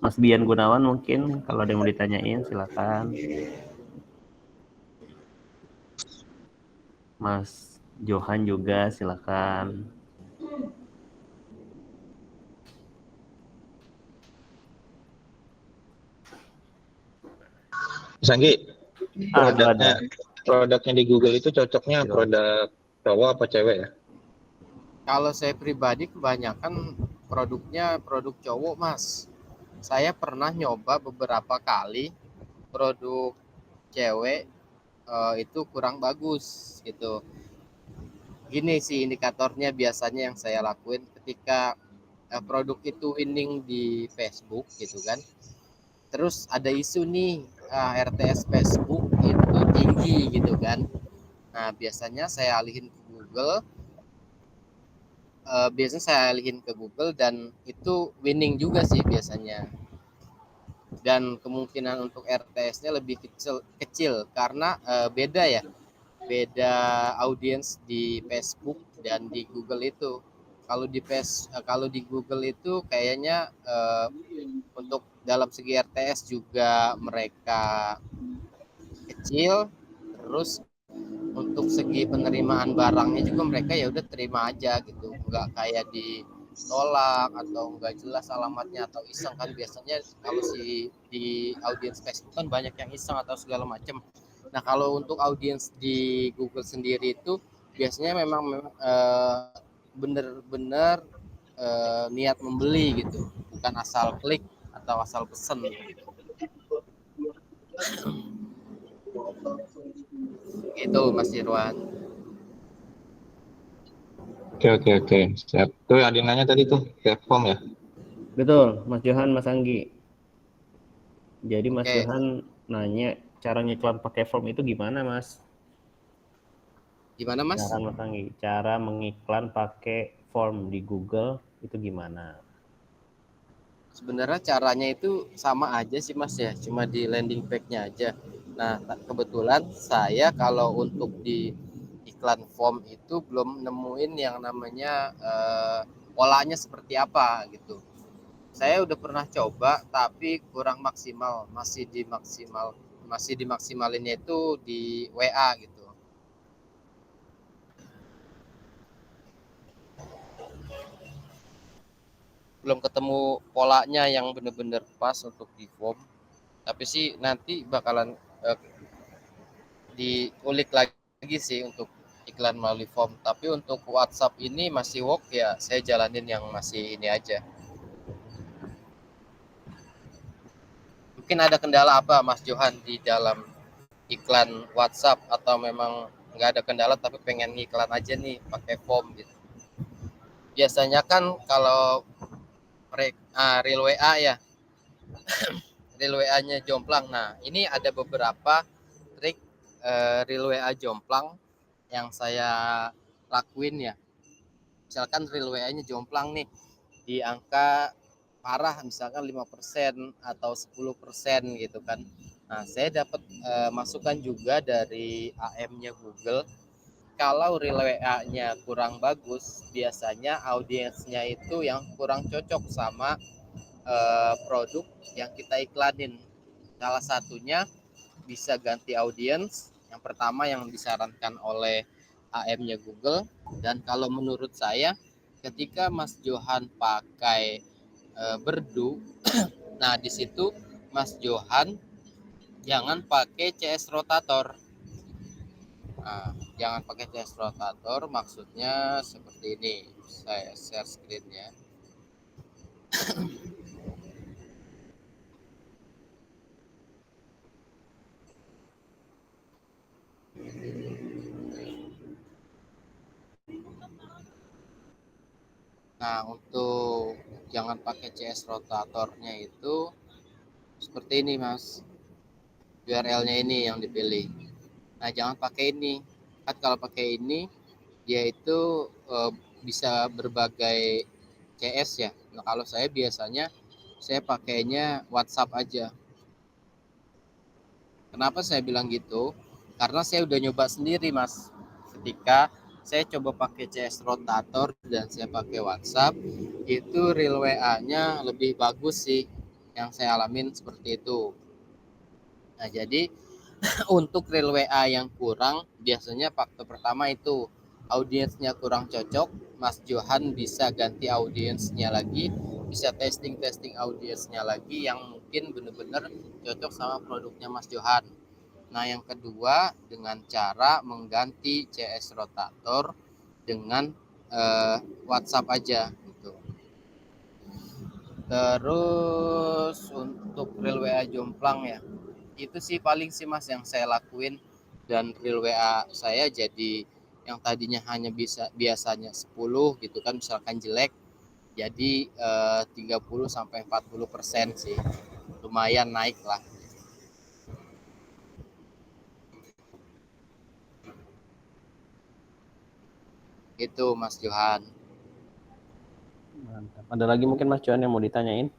Mas Bian Gunawan mungkin kalau ada yang mau ditanyain silakan. Mas Johan juga silakan. Mas Anggi, Ada. produknya di Google itu cocoknya produk cowok apa cewek ya? Kalau saya pribadi kebanyakan produknya produk cowok Mas. Saya pernah nyoba beberapa kali produk cewek, itu kurang bagus gitu. Gini sih indikatornya biasanya yang saya lakuin ketika produk itu winning di Facebook gitu kan. Terus ada isu nih, RTS Facebook itu tinggi gitu kan. Nah, biasanya saya alihin ke Google. Dan itu winning juga sih biasanya. Dan kemungkinan untuk RTS-nya lebih kecil karena beda audiens di Facebook dan di Google itu. Kalau di Google itu kayaknya untuk dalam segi RTS juga mereka kecil, terus untuk segi penerimaan barangnya juga mereka ya udah terima aja gitu, nggak kayak ditolak atau nggak jelas alamatnya atau iseng kan. Biasanya kalau di audiens Facebook kan banyak yang iseng atau segala macam. Nah kalau untuk audiens di Google sendiri itu biasanya memang bener-bener niat membeli gitu, bukan asal klik atau asal pesen. Itu Mas Irwan. Oke. Siap. Tuh yang nanya tadi tuh platform ya? Betul, Mas Johan, Mas Anggi. Jadi Mas Johan nanya cara ngiklan pakai form itu gimana, Mas? Gimana Mas? Mas Anggi, cara mengiklan pakai form di Google itu gimana? Sebenarnya caranya itu sama aja sih Mas ya, cuma di landing page-nya aja. Nah, kebetulan saya kalau untuk di iklan form itu belum nemuin yang namanya polanya seperti apa gitu. Saya udah pernah coba tapi kurang maksimal, masih dimaksimalinnya itu di WA gitu. Belum ketemu polanya yang bener-bener pas untuk di form. Tapi sih nanti bakalan diulik lagi sih untuk iklan melalui form. Tapi untuk WhatsApp ini masih work ya, saya jalanin yang masih ini aja. Mungkin ada kendala apa Mas Johan di dalam iklan WhatsApp, atau memang nggak ada kendala tapi pengen iklan aja nih pakai form gitu. Biasanya kan kalau real WA ya, real WA-nya jomplang. Nah, ini ada beberapa trik real WA jomplang yang saya lakuin ya. Misalkan real WA-nya jomplang nih di angka parah, misalkan 5% atau 10% gitu kan. Nah, saya dapat masukan juga dari AM-nya Google. Kalau real WA-nya kurang bagus, biasanya audiensnya itu yang kurang cocok sama produk yang kita iklanin. Salah satunya bisa ganti audiens. Yang pertama yang disarankan oleh AM-nya Google. Dan kalau menurut saya, ketika Mas Johan pakai berdu, nah di situ Mas Johan jangan pakai CS rotator. Nah, jangan pakai CS rotator, maksudnya seperti ini. Saya share screen ya. Nah, untuk jangan pakai CS rotatornya itu seperti ini, Mas. URL-nya ini yang dipilih. Nah, jangan pakai ini. Kan kalau pakai ini, dia itu bisa berbagai CS ya. Nah, kalau saya biasanya saya pakainya WhatsApp aja. Kenapa saya bilang gitu? Karena saya udah nyoba sendiri, Mas. Ketika saya coba pakai CS rotator dan saya pakai WhatsApp, itu real WA-nya lebih bagus sih, yang saya alamin seperti itu. Nah, jadi untuk real WA yang kurang, biasanya faktor pertama itu audiensnya kurang cocok. Mas Johan bisa ganti audiensnya lagi, bisa testing audiensnya lagi yang mungkin benar-benar cocok sama produknya Mas Johan. Nah, yang kedua dengan cara mengganti CS rotator dengan WhatsApp aja gitu. Terus untuk real WA jomplang ya, itu sih paling sih Mas yang saya lakuin, dan real WA saya jadi yang tadinya hanya biasanya 10 gitu kan, misalkan jelek, jadi 30-40% sih, lumayan naik lah. Itu Mas Johan. Mantap. Ada lagi mungkin Mas Johan yang mau ditanyain?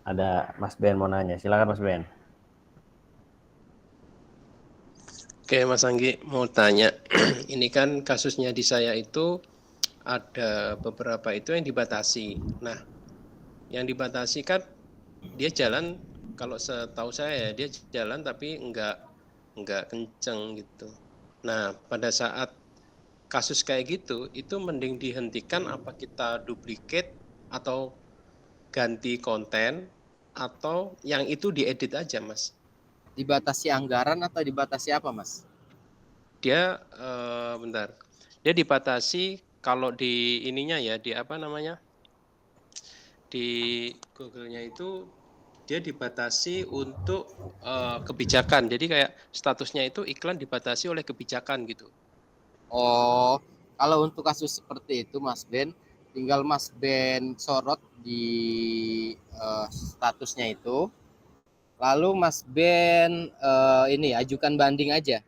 Ada Mas Ben mau nanya. Silakan Mas Ben. Oke, Mas Anggi mau tanya. Ini kan kasusnya di saya itu ada beberapa itu yang dibatasi. Nah, yang dibatasi kan dia jalan, kalau setahu saya dia jalan tapi enggak kenceng gitu. Nah, pada saat kasus kayak gitu, itu mending dihentikan apa kita duplicate atau ganti konten, atau yang itu diedit aja, Mas? Dibatasi anggaran atau dibatasi apa, Mas? Dia bentar. Dia dibatasi kalau di ininya ya, di apa namanya? Di Google-nya itu dia dibatasi untuk kebijakan. Jadi kayak statusnya itu iklan dibatasi oleh kebijakan gitu. Oh, kalau untuk kasus seperti itu Mas Ben, tinggal Mas Ben sorot di statusnya itu, lalu Mas Ben ini ajukan banding aja.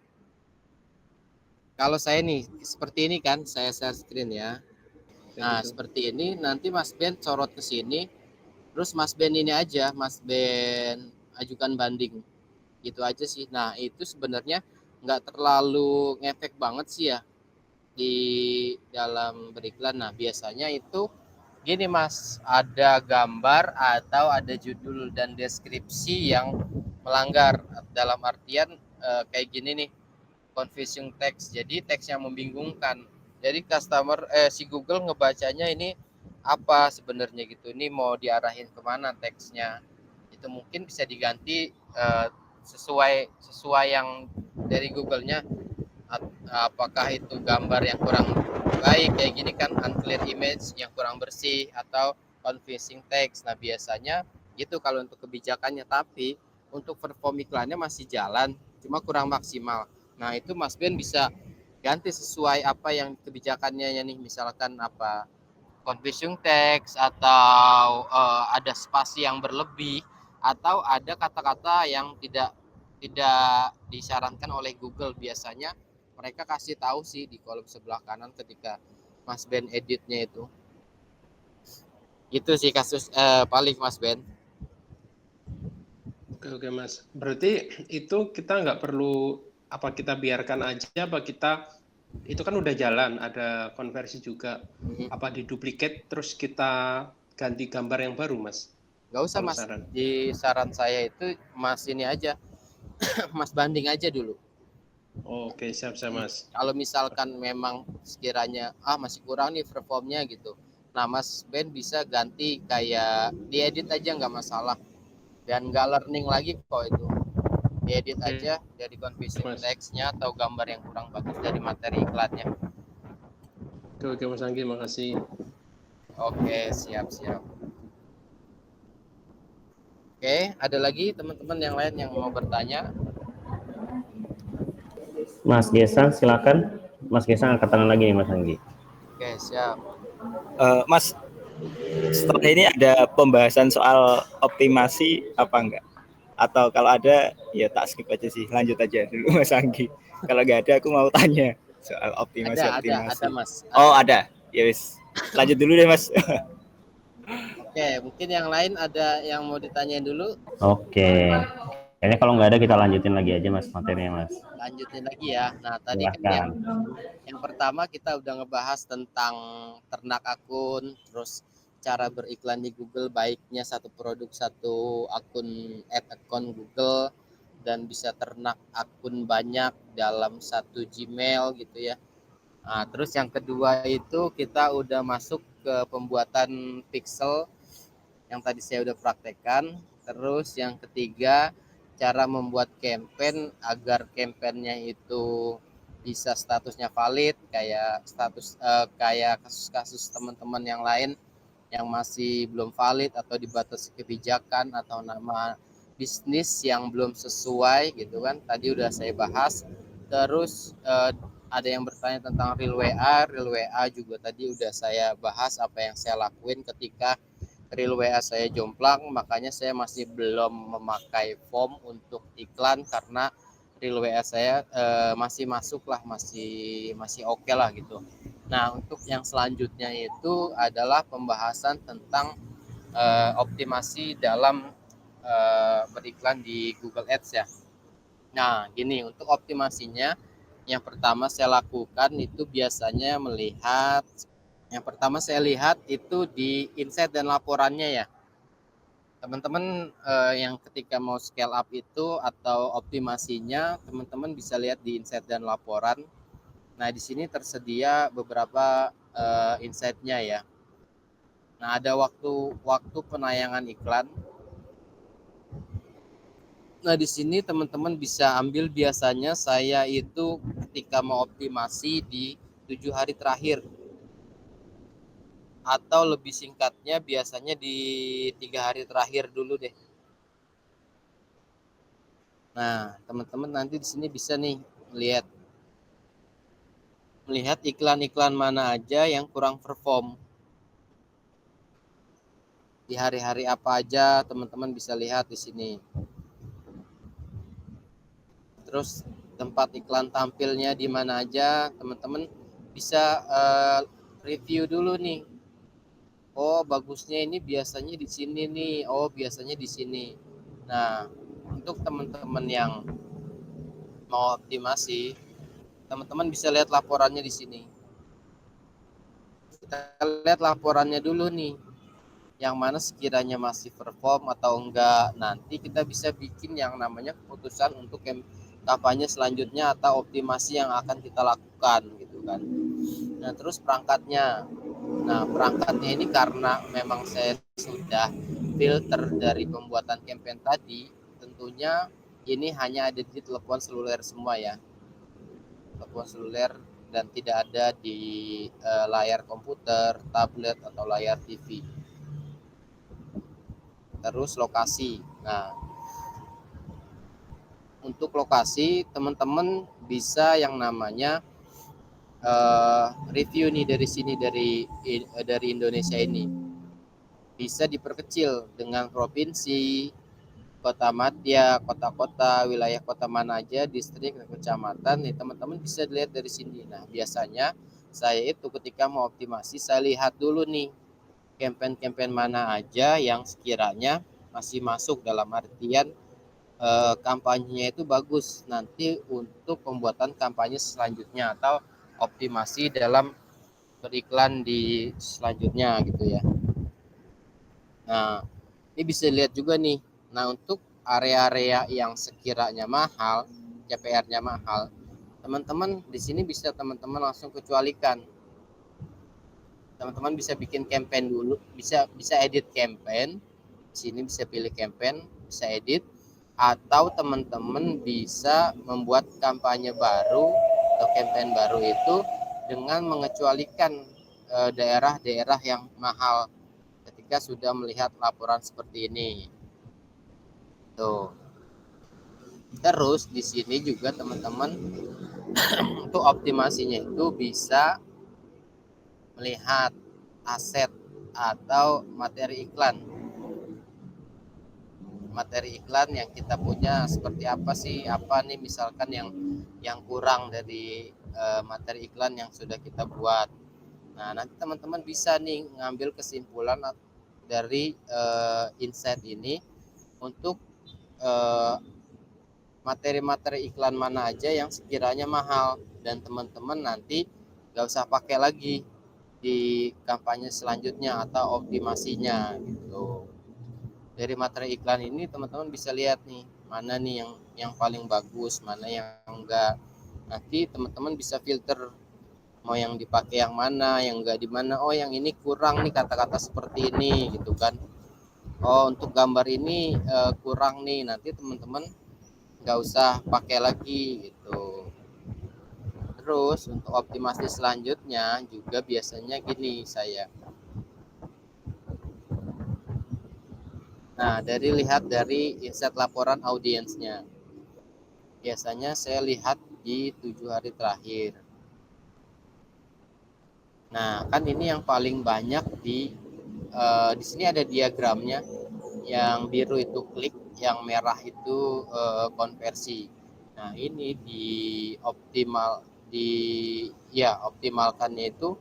kalau saya nih seperti ini kan, saya share screen ya. Nah, Gitu. seperti ini nanti Mas Ben sorot ke sini, terus Mas Ben ini aja, Mas Ben ajukan banding. Gitu aja sih. Nah, itu sebenarnya nggak terlalu ngefek banget sih ya di dalam beriklan. Nah, biasanya itu gini Mas, ada gambar atau ada judul dan deskripsi yang melanggar, dalam artian kayak gini nih, confusing text. Jadi teks yang membingungkan. Jadi si Google ngebacanya ini apa sebenarnya gitu. Ini mau diarahin kemana teksnya. Itu mungkin bisa diganti sesuai yang dari Google-nya, apakah itu gambar yang kurang baik kayak gini kan, unclear image yang kurang bersih, atau confusing text. Nah, biasanya itu kalau untuk kebijakannya, tapi untuk perform iklannya masih jalan, cuma kurang maksimal. Nah, itu Mas Ben bisa ganti sesuai apa yang kebijakannya ya nih, misalkan apa confusing text, atau ada spasi yang berlebih, atau ada kata-kata yang tidak disarankan oleh Google. Biasanya mereka kasih tahu sih di kolom sebelah kanan ketika Mas Ben editnya itu. Itu sih kasus paling Mas Ben. Oke Mas. Berarti itu kita nggak perlu apa kita biarkan aja apa kita itu kan udah jalan ada konversi juga apa diduplikat terus kita ganti gambar yang baru Mas? Nggak usah Kalau Mas. saran. Di saran saya itu Mas ini aja, Mas banding aja dulu. Oke, siap Mas. Kalau misalkan memang sekiranya masih kurang nih performnya gitu, nah Mas Ben bisa ganti kayak diedit aja, nggak masalah, dan nggak learning lagi kok itu. Diedit aja dari confusing Mas. text-nya atau gambar yang kurang bagus dari materi iklannya. Oke Mas Anggi, makasih. Oke, siap. Oke, ada lagi teman-teman yang lain yang mau bertanya? Mas Gesang, silakan. Mas Gesang angkat tangan lagi nih Mas Anggi. Oke, siap. Mas, setelah ini ada pembahasan soal optimasi apa enggak? Atau kalau ada ya tak skip aja sih, lanjut aja dulu Mas Anggi. Kalau nggak ada aku mau tanya soal optimasi. Ada Mas. Oh ada, ya wis. Lanjut dulu deh Mas. Oke, mungkin yang lain ada yang mau ditanyain dulu. Oke. Kayaknya kalau nggak ada kita lanjutin lagi aja Mas materinya Mas. Lanjutin lagi ya. Nah, tadi kan Silahkan. yang pertama kita udah ngebahas tentang ternak akun, terus cara beriklan di Google, baiknya satu produk satu akun, account Google, dan bisa ternak akun banyak dalam satu Gmail gitu ya. Nah, terus yang kedua itu kita udah masuk ke pembuatan pixel yang tadi saya udah praktekkan. Terus yang ketiga, cara membuat campaign agar campaignnya itu bisa statusnya valid, kayak kayak kasus-kasus teman-teman yang lain yang masih belum valid atau dibatasi kebijakan atau nama bisnis yang belum sesuai gitu kan. Tadi udah saya bahas. Terus ada yang bertanya tentang real WA juga tadi udah saya bahas apa yang saya lakuin ketika real WA saya jomplang, makanya saya masih belum memakai form untuk iklan karena real WA saya masih masuk lah, masih oke lah gitu. Nah, untuk yang selanjutnya itu adalah pembahasan tentang optimasi dalam beriklan di Google Ads ya. Nah, gini, untuk optimasinya yang pertama saya lakukan itu biasanya yang pertama saya lihat itu di insight dan laporannya ya. Teman-teman yang ketika mau scale up itu atau optimasinya, teman-teman bisa lihat di insight dan laporan. Nah, di sini tersedia beberapa insight-nya ya. Nah, ada waktu penayangan iklan. Nah, di sini teman-teman bisa ambil, biasanya saya itu ketika mau optimasi di 7 hari terakhir. Atau lebih singkatnya biasanya di 3 hari terakhir dulu deh. Nah, teman-teman nanti di sini bisa nih melihat iklan-iklan mana aja yang kurang perform. Di hari-hari apa aja teman-teman bisa lihat di sini. Terus tempat iklan tampilnya di mana aja, teman-teman bisa review dulu nih. Oh, bagusnya ini biasanya di sini nih. Oh, biasanya di sini. Nah, untuk teman-teman yang mau optimasi, teman-teman bisa lihat laporannya di sini. Kita lihat laporannya dulu nih. Yang mana sekiranya masih perform atau enggak. Nanti kita bisa bikin yang namanya keputusan untuk kampanye selanjutnya atau optimasi yang akan kita lakukan gitu kan. Nah, terus perangkatnya. Nah, perangkatnya ini karena memang saya sudah filter dari pembuatan campaign tadi, tentunya ini hanya ada di telepon seluler semua ya. Telepon seluler dan tidak ada di layar komputer, tablet atau layar TV. Terus lokasi. Nah, untuk lokasi teman-teman bisa yang namanya review nih dari sini dari Indonesia ini. Bisa diperkecil dengan provinsi, kota madya, kota-kota, wilayah kota mana aja, distrik, kecamatan. Nih teman-teman bisa dilihat dari sini. Nah, biasanya saya itu ketika mau optimasi, saya lihat dulu nih campaign-campaign mana aja yang sekiranya masih masuk dalam artian kampanyenya itu bagus nanti untuk pembuatan kampanye selanjutnya atau optimasi dalam beriklan di selanjutnya gitu ya. Nah, ini bisa lihat juga nih. Nah, untuk area-area yang sekiranya mahal, CPR-nya mahal, teman-teman di sini bisa teman-teman langsung kecualikan. Teman-teman bisa bikin campaign dulu, bisa edit campaign. Di sini bisa pilih campaign, bisa edit, atau teman-teman bisa membuat kampanye baru atau campaign baru itu dengan mengecualikan daerah-daerah yang mahal ketika sudah melihat laporan seperti ini. Tuh. Terus di sini juga teman-teman untuk optimasinya itu bisa melihat aset atau materi iklan. Materi iklan yang kita punya seperti apa sih? Apa nih misalkan yang kurang dari materi iklan yang sudah kita buat. Nah, nanti teman-teman bisa nih ngambil kesimpulan dari insight ini untuk materi-materi iklan mana aja yang sekiranya mahal dan teman-teman nanti gak usah pakai lagi di kampanye selanjutnya atau optimasinya gitu. Dari materi iklan ini teman-teman bisa lihat nih mana nih yang paling bagus, mana yang enggak. Nanti teman-teman bisa filter mau yang dipakai yang mana, yang enggak di mana. Oh, yang ini kurang nih kata-kata seperti ini gitu kan. Oh, untuk gambar ini kurang nih. Nanti teman-teman nggak usah pakai lagi gitu. Terus untuk optimasi selanjutnya juga biasanya gini saya. Nah, lihat dari insight laporan audiensnya. Biasanya saya lihat di 7 hari terakhir. Nah, kan ini yang paling banyak di sini ada diagramnya. Yang biru itu klik, yang merah itu konversi. Nah, ini optimalkannya itu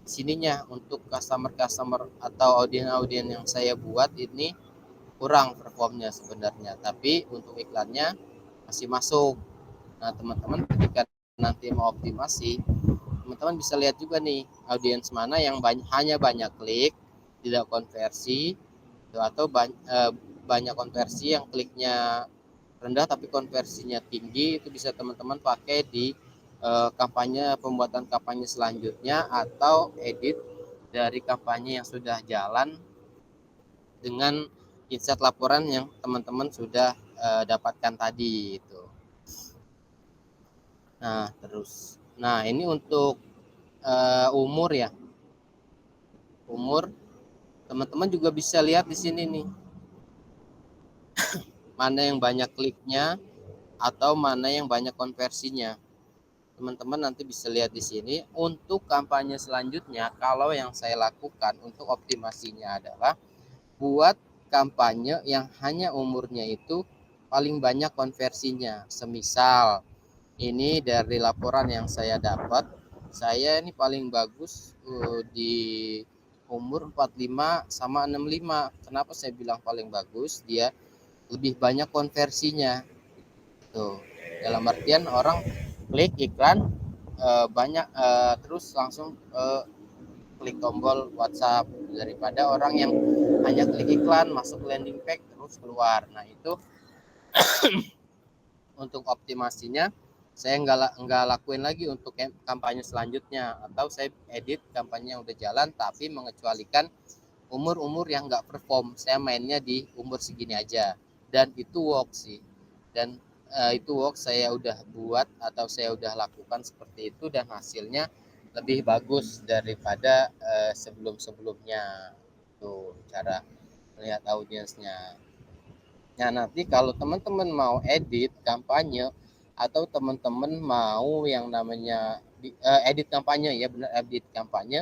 sininya untuk customer atau audien yang saya buat ini kurang performnya sebenarnya, tapi untuk iklannya masih masuk. Nah, teman-teman ketika nanti mau optimasi, teman-teman bisa lihat juga nih audiens mana yang hanya banyak klik, tidak konversi, atau banyak konversi yang kliknya rendah tapi konversinya tinggi. Itu bisa teman-teman pakai di pembuatan kampanye selanjutnya atau edit dari kampanye yang sudah jalan dengan insight laporan yang teman-teman sudah dapatkan tadi itu. Nah, ini untuk umur ya. Umur teman-teman juga bisa lihat di sini nih. Mana yang banyak kliknya atau mana yang banyak konversinya. Teman-teman nanti bisa lihat di sini. Untuk kampanye selanjutnya, kalau yang saya lakukan untuk optimasinya adalah buat kampanye yang hanya umurnya itu paling banyak konversinya. Semisal ini dari laporan yang saya dapat, saya ini paling bagus di umur 45 sama 65. Kenapa saya bilang paling bagus? Dia lebih banyak konversinya. Tuh. Dalam artian orang klik iklan banyak terus langsung klik tombol WhatsApp daripada orang yang hanya klik iklan masuk landing page terus keluar. Nah, itu untuk optimasinya saya nggak lakuin lagi untuk kampanye selanjutnya, atau saya edit kampanye yang udah jalan tapi mengecualikan umur-umur yang nggak perform. Saya mainnya di umur segini aja, dan itu work sih. Dan itu work, saya udah buat atau saya udah lakukan seperti itu, dan hasilnya lebih bagus daripada sebelum-sebelumnya. Tuh cara melihat audiensnya. Nah, nanti kalau teman-teman mau edit kampanye atau teman-teman mau yang namanya edit kampanye, ya benar, edit kampanye.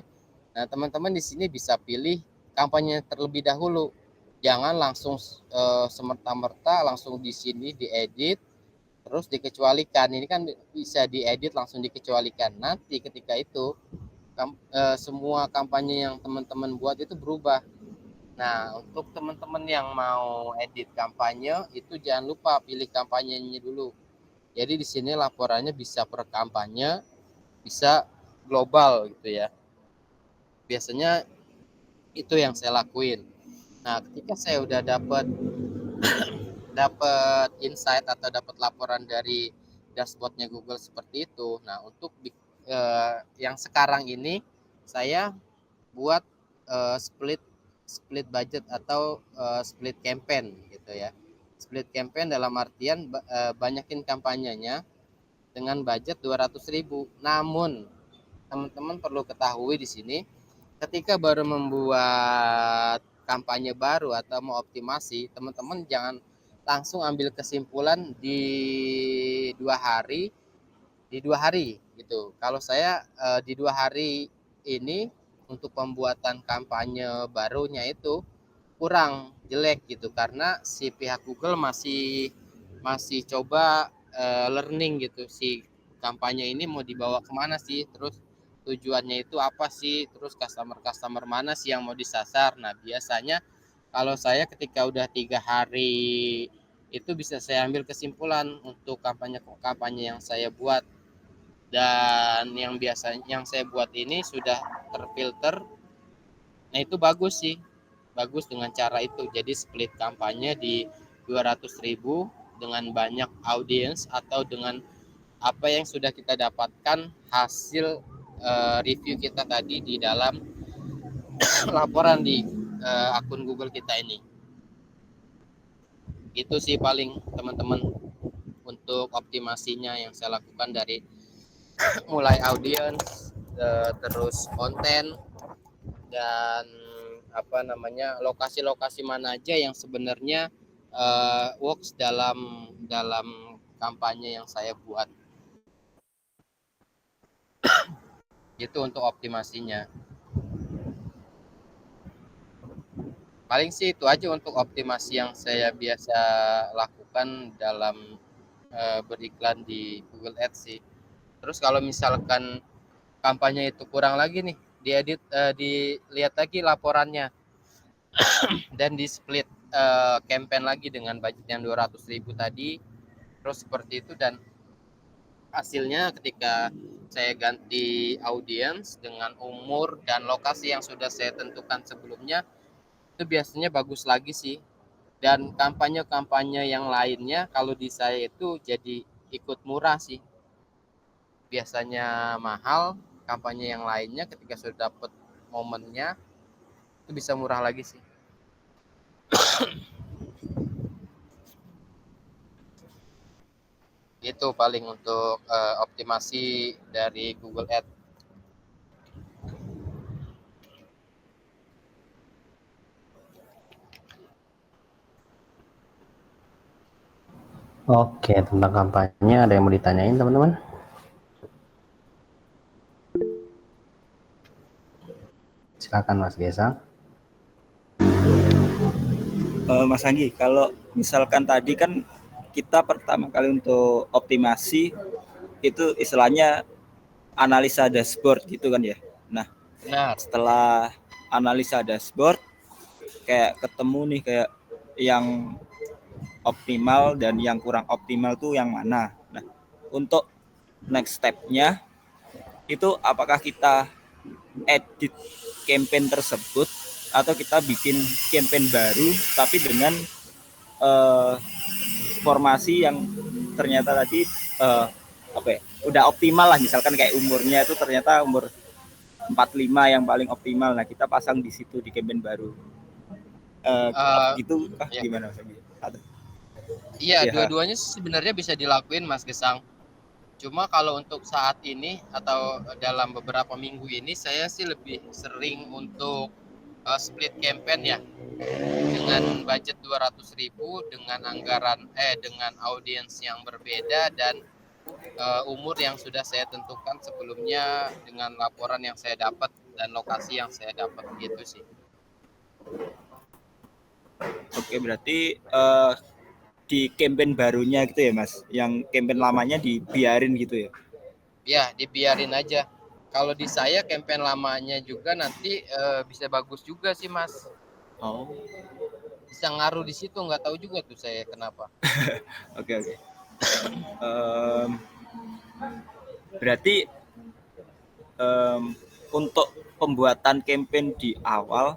Nah, teman-teman di sini bisa pilih kampanye terlebih dahulu. Jangan langsung semerta-merta langsung di sini diedit terus dikecualikan. Ini kan bisa diedit langsung dikecualikan. Nanti ketika itu semua kampanye yang teman-teman buat itu berubah. Nah, untuk teman-teman yang mau edit kampanye itu jangan lupa pilih kampanyenya dulu. Jadi di sini laporannya bisa per kampanye, bisa global gitu ya. Biasanya itu yang saya lakuin. Nah, ketika saya udah dapat insight atau dapat laporan dari dashboardnya Google seperti itu. Nah, untuk yang sekarang ini saya buat split budget atau split campaign gitu ya. Split campaign dalam artian banyakin kampanyenya dengan budget 200.000. Namun teman-teman perlu ketahui di sini, ketika baru membuat kampanye baru atau mau optimasi, teman-teman jangan langsung ambil kesimpulan di 2 hari gitu. Kalau saya di 2 hari ini untuk pembuatan kampanye barunya itu kurang jelek gitu, karena si pihak Google masih coba learning gitu, si kampanye ini mau dibawa kemana sih, terus tujuannya itu apa sih, terus customer mana sih yang mau disasar. Nah, biasanya kalau saya ketika udah 3 hari itu bisa saya ambil kesimpulan untuk kampanye yang saya buat. Dan yang biasanya yang saya buat ini sudah terfilter. Nah, itu bagus sih, bagus dengan cara itu. Jadi split kampanye di 200.000 dengan banyak audiens atau dengan apa yang sudah kita dapatkan hasil review kita tadi di dalam laporan di akun Google kita ini. Itu sih paling teman-teman untuk optimasinya yang saya lakukan, dari mulai audiens, terus konten, dan lokasi-lokasi mana aja yang sebenarnya works dalam kampanye yang saya buat. Itu untuk optimasinya. Paling sih itu aja untuk optimasi yang saya biasa lakukan dalam beriklan di Google Ads sih. Terus kalau misalkan kampanye itu kurang lagi nih, diedit, dilihat lagi laporannya dan di split campaign lagi dengan budget yang 200.000 tadi. Terus seperti itu, dan hasilnya ketika saya ganti audiens dengan umur dan lokasi yang sudah saya tentukan sebelumnya, itu biasanya bagus lagi sih. Dan kampanye-kampanye yang lainnya kalau di saya itu jadi ikut murah sih. Biasanya mahal, kampanye yang lainnya ketika sudah dapat momennya itu bisa murah lagi sih. Itu paling untuk optimasi dari Google Ads. Oke, tentang kampanye ada yang mau ditanyain teman-teman? Silakan Mas Gesang. Mas Anggi, kalau misalkan tadi kan kita pertama kali untuk optimasi itu istilahnya analisa dashboard gitu kan ya. Nah, Benar. setelah analisa dashboard kayak ketemu nih kayak yang optimal dan yang kurang optimal tuh yang mana. Nah, untuk next step-nya itu apakah kita edit campaign tersebut atau kita bikin campaign baru tapi dengan formasi yang ternyata tadi udah optimal lah, misalkan kayak umurnya itu ternyata umur 45 yang paling optimal. Nah, kita pasang di situ di campaign baru. Gitu ya. gimana Mas? Iya, Ya. dua-duanya sebenarnya bisa dilakuin Mas Gesang. Cuma kalau untuk saat ini atau dalam beberapa minggu ini saya sih lebih sering untuk split campaign ya, dengan budget 200.000 dengan anggaran dengan audiens yang berbeda dan umur yang sudah saya tentukan sebelumnya dengan laporan yang saya dapat dan lokasi yang saya dapat gitu sih. Oke, berarti di campaign barunya gitu ya Mas, yang campaign lamanya dibiarin gitu ya? Ya, dibiarin aja. Kalau di saya campaign lamanya juga nanti bisa bagus juga sih Mas. Oh. Bisa ngaruh di situ, nggak tahu juga tuh saya kenapa. Oke. Berarti untuk pembuatan campaign di awal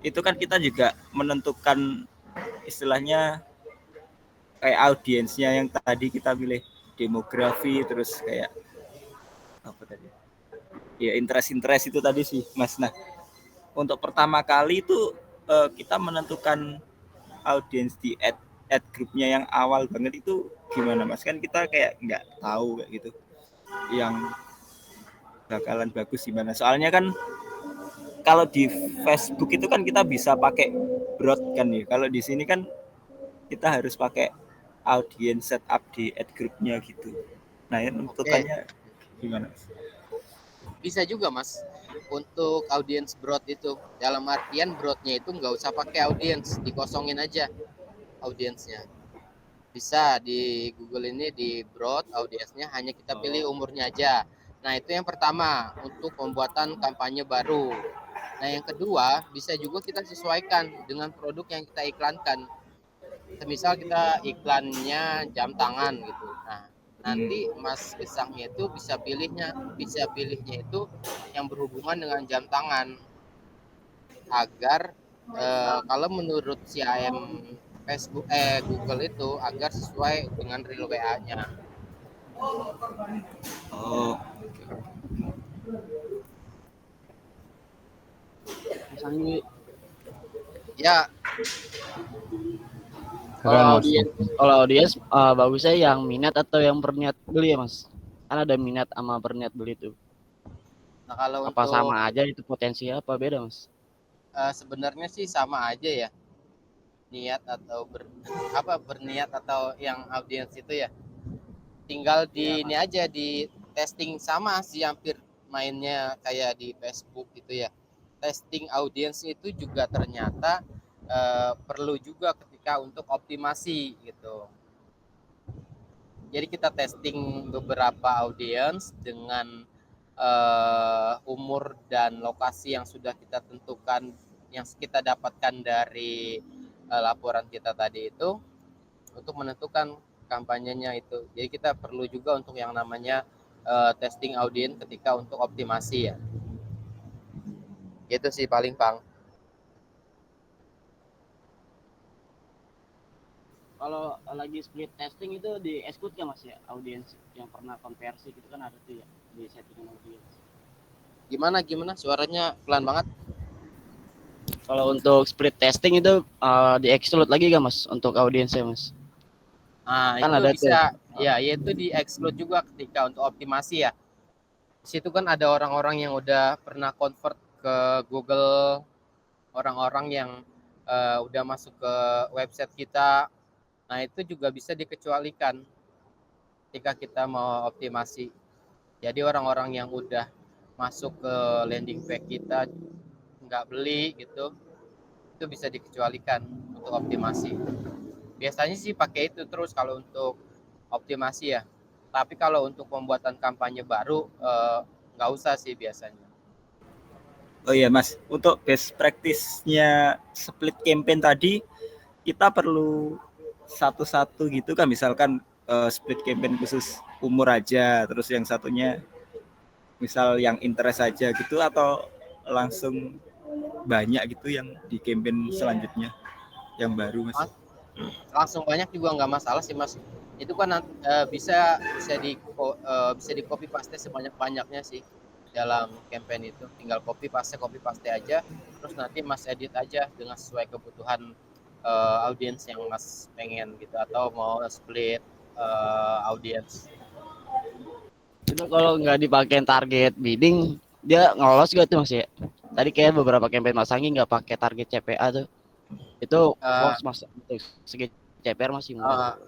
itu kan kita juga menentukan istilahnya kayak audiensnya yang tadi kita pilih demografi, terus kayak apa tadi ya, interest itu tadi sih Mas. Nah, untuk pertama kali itu kita menentukan audiens di ad groupnya yang awal banget itu gimana Mas? Kan kita kayak nggak tahu kayak gitu yang bakalan bagus gimana. Soalnya kan kalau di Facebook itu kan kita bisa pakai broad kan ya. Kalau di sini kan kita harus pakai audience setup di ad groupnya gitu. Nah, ya tentukannya gimana? Bisa juga Mas. Untuk audience broad itu, dalam artian broadnya itu nggak usah pakai audience, dikosongin aja audiensnya. Bisa di Google ini di broad audiensnya hanya kita pilih umurnya aja. Nah, itu yang pertama untuk pembuatan kampanye baru. Nah, yang kedua bisa juga kita sesuaikan dengan produk yang kita iklankan. Misal kita iklannya jam tangan gitu. Nah, nanti Mas Gesangnya itu bisa pilihnya itu yang berhubungan dengan jam tangan agar kalau menurut CRM Facebook Google itu agar sesuai dengan real WA-nya. Oh. Misalnya Ya. Kalau audiens bagusnya yang minat atau yang berniat beli ya Mas? Kan ada minat sama berniat beli tuh. Nah, kalau apa untuk sama aja itu potensinya apa beda Mas? Sebenarnya sih sama aja ya. Niat atau berniat atau yang audiens itu ya. Tinggal di ini aja di testing, sama sih hampir mainnya kayak di Facebook gitu ya. Testing audiens itu juga ternyata perlu juga ketika untuk optimasi gitu. Jadi kita testing beberapa audiens dengan umur dan lokasi yang sudah kita tentukan, yang kita dapatkan dari laporan kita tadi itu untuk menentukan kampanyenya itu. Jadi kita perlu juga untuk yang namanya testing audiens ketika untuk optimasi ya. Itu sih paling Pang. Kalau lagi split testing itu di exclude ya Mas ya, audiens yang pernah konversi gitu kan ada tuh ya di settingan audiens. Gimana suaranya pelan banget. Kalau untuk split testing itu di exclude lagi gak Mas untuk audiensnya Mas? Nah, kan itu ada bisa tuh. ya, itu di exclude juga ketika untuk optimasi ya. Di situ kan ada orang-orang yang udah pernah convert ke Google, orang-orang yang udah masuk ke website kita. Nah, itu juga bisa dikecualikan ketika kita mau optimasi. Jadi orang-orang yang udah masuk ke landing page kita nggak beli gitu, itu bisa dikecualikan untuk optimasi. Biasanya sih pakai itu terus kalau untuk optimasi ya. Tapi kalau untuk pembuatan kampanye baru nggak usah sih biasanya. Oh iya Mas, untuk best practice-nya split campaign tadi kita perlu satu-satu gitu kan, misalkan split campaign khusus umur aja, terus yang satunya misal yang interest aja gitu, atau langsung banyak gitu yang di campaign selanjutnya yang baru Mas? Langsung banyak juga nggak masalah sih Mas. Itu kan bisa di copy paste sebanyak-banyaknya sih dalam campaign itu. Tinggal copy paste aja, terus nanti Mas edit aja dengan sesuai kebutuhan audiens yang Mas pengen gitu, atau mau split audiens. Itu kalau nggak dipakai target bidding, dia ngelolos gak tuh Mas ya? Tadi kayak beberapa campaign Mas Anggi nggak pakai target CPA tuh. Itu hoax Mas. Untuk segi CPR masih murah.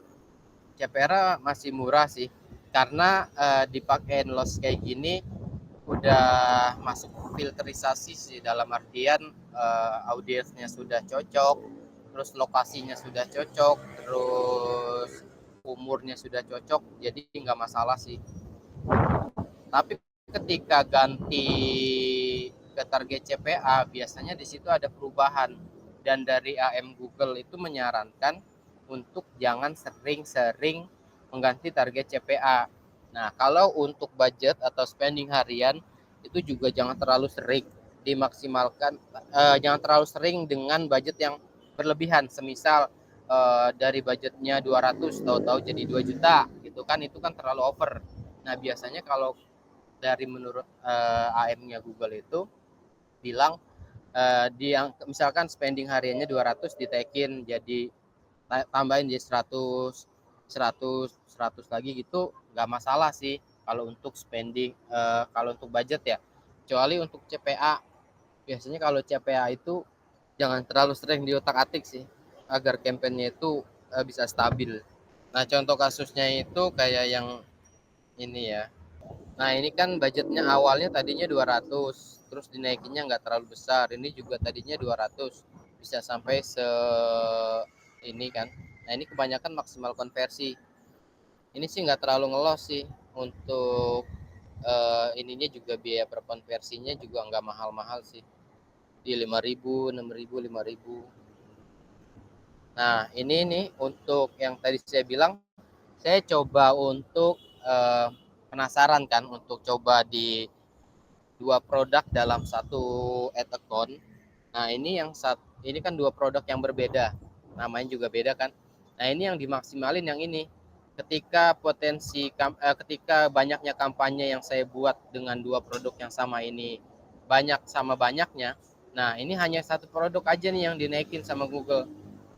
CPR masih murah sih, karena dipakai loss kayak gini udah masuk filterisasi sih, dalam artian audiensnya sudah cocok, terus lokasinya sudah cocok, terus umurnya sudah cocok, jadi nggak masalah sih. Tapi ketika ganti ke target CPA, biasanya di situ ada perubahan, dan dari AM Google itu menyarankan untuk jangan sering-sering mengganti target CPA. Nah, kalau untuk budget atau spending harian itu juga jangan terlalu sering dimaksimalkan, jangan terlalu sering dengan budget yang berlebihan. Semisal dari budgetnya 200 tahu-tahu jadi 2 juta gitu kan, itu kan terlalu over. Nah, biasanya kalau dari menurut AM-nya Google itu bilang misalkan spending hariannya 200 ditekin jadi tambahin jadi 100 lagi gitu, nggak masalah sih kalau untuk spending, kalau untuk budget ya. Kecuali untuk CPA, biasanya kalau CPA itu jangan terlalu sering diotak-atik sih, agar kampanye itu bisa stabil. Nah, contoh kasusnya itu kayak yang ini ya. Nah, ini kan budgetnya awalnya tadinya 200, terus dinaikinnya nggak terlalu besar. Ini juga tadinya 200, bisa sampai ini kan. Nah, ini kebanyakan maksimal konversi. Ini sih nggak terlalu ngelos sih. Untuk ininya juga biaya per konversinya juga nggak mahal-mahal sih. Di 5.000, 6.000, 5.000. Nah, ini nih untuk yang tadi saya bilang, saya coba untuk penasaran kan untuk coba di 2 produk dalam satu ad account. Nah, ini kan 2 produk yang berbeda, namanya juga beda kan. Nah, ini yang dimaksimalin yang ini. Ketika banyaknya kampanye yang saya buat dengan 2 produk yang sama ini banyak sama banyaknya. Nah, ini hanya satu produk aja nih yang dinaikin sama Google.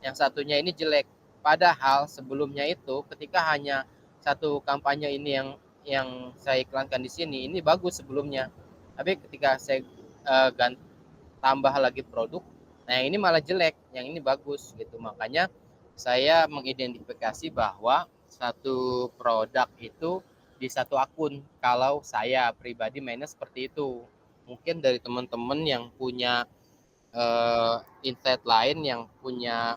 Yang satunya ini jelek. Padahal sebelumnya itu ketika hanya satu kampanye ini yang saya iklankan di sini, ini bagus sebelumnya. Tapi ketika saya tambah lagi produk, nah ini malah jelek, yang ini bagus gitu. Makanya saya mengidentifikasi bahwa satu produk itu di satu akun. Kalau saya pribadi mainnya seperti itu. Mungkin dari teman-teman yang punya insight lain, yang punya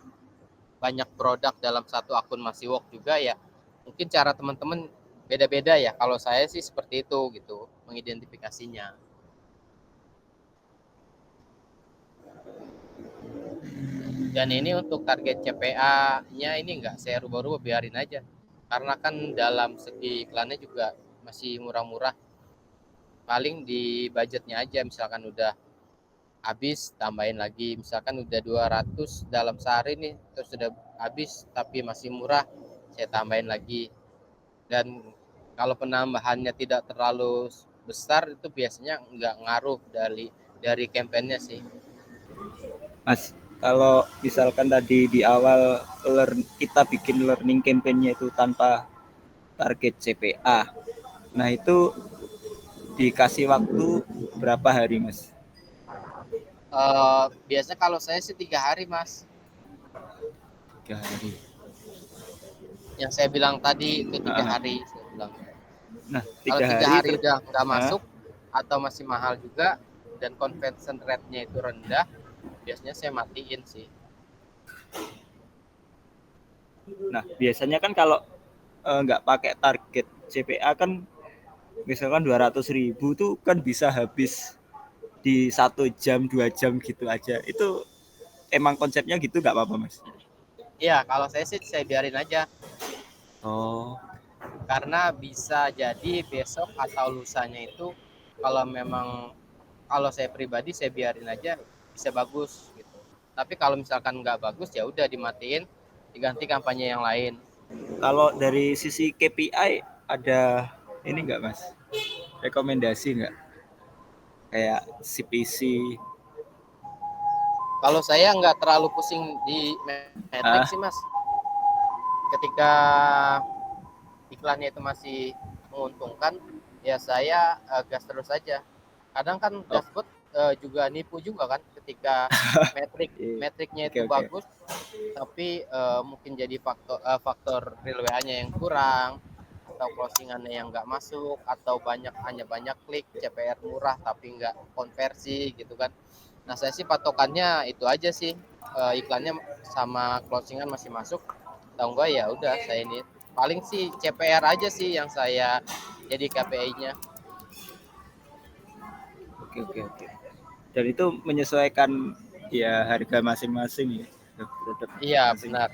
banyak produk dalam satu akun masih work juga ya, mungkin cara teman-teman beda-beda ya. Kalau saya sih seperti itu gitu mengidentifikasinya. Dan ini untuk target CPA-nya ini enggak saya rubah-rubah, biarin aja. Karena kan dalam segi iklannya juga masih murah-murah. Paling di budgetnya aja, misalkan udah habis tambahin lagi, misalkan udah 200 dalam sehari nih, terus sudah habis tapi masih murah, saya tambahin lagi. Dan kalau penambahannya tidak terlalu besar, itu biasanya nggak ngaruh dari kampanye sih. Mas, kalau misalkan tadi di awal kita bikin learning campaign-nya itu tanpa target CPA, nah itu dikasih waktu berapa hari Mas? Biasanya kalau saya sih 3 hari Mas. 3 hari. Yang saya bilang tadi itu 3 hari saya bilang. Nah, Kalau 3 hari udah nggak masuk atau masih mahal juga dan conversion rate-nya itu rendah, biasanya saya matiin sih. Nah, biasanya kan kalau nggak pakai target CPA kan misalkan 200.000 tuh kan bisa habis di 1 jam 2 jam gitu aja. Itu emang konsepnya gitu nggak apa-apa Mas? Iya, kalau saya sih saya biarin aja. Oh, Karena bisa jadi besok atau lusanya itu kalau memang kalau saya pribadi saya biarin aja bisa bagus gitu. Tapi kalau misalkan nggak bagus ya udah dimatiin, diganti kampanye yang lain. kalau dari sisi KPI ada ini nggak Mas? Rekomendasi nggak? Kayak CPC? Kalau saya nggak terlalu pusing di metrik Ah, sih mas. Ketika iklannya itu masih menguntungkan, ya saya gas terus saja. Kadang kan oh, dashboard juga nipu juga kan, ketika metriknya oke itu oke. bagus, tapi mungkin jadi faktor real WA-nya yang kurang, atau closingannya yang nggak masuk, atau hanya banyak klik, CPR murah tapi nggak konversi gitu kan. Nah saya sih patokannya itu aja sih, iklannya sama closingan masih masuk, atau enggak ya udah saya ini paling sih CPR aja sih yang saya jadi KPI-nya. Oke oke oke. Dan itu menyesuaikan ya harga masing-masing ya produk Iya masing. benar.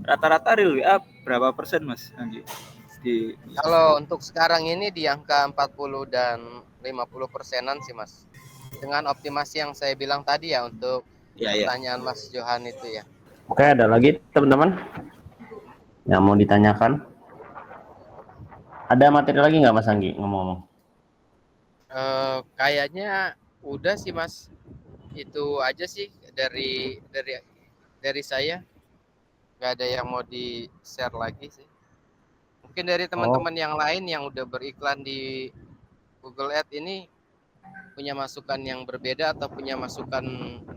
Rata-rata real WA berapa persen Mas Anggi? Di Kalau untuk sekarang ini di angka 40 dan 50%-an sih mas, dengan optimasi yang saya bilang tadi ya untuk ya ya. pertanyaan Mas Johan itu ya. Oke, ada lagi teman-teman yang mau ditanyakan? Ada materi lagi nggak Mas Anggi ngomong-ngomong? Kayaknya udah sih mas, itu aja sih dari saya, nggak ada yang mau di share lagi sih. Mungkin dari Oh, teman-teman yang lain yang udah beriklan di Google Ads ini punya masukan yang berbeda atau punya masukan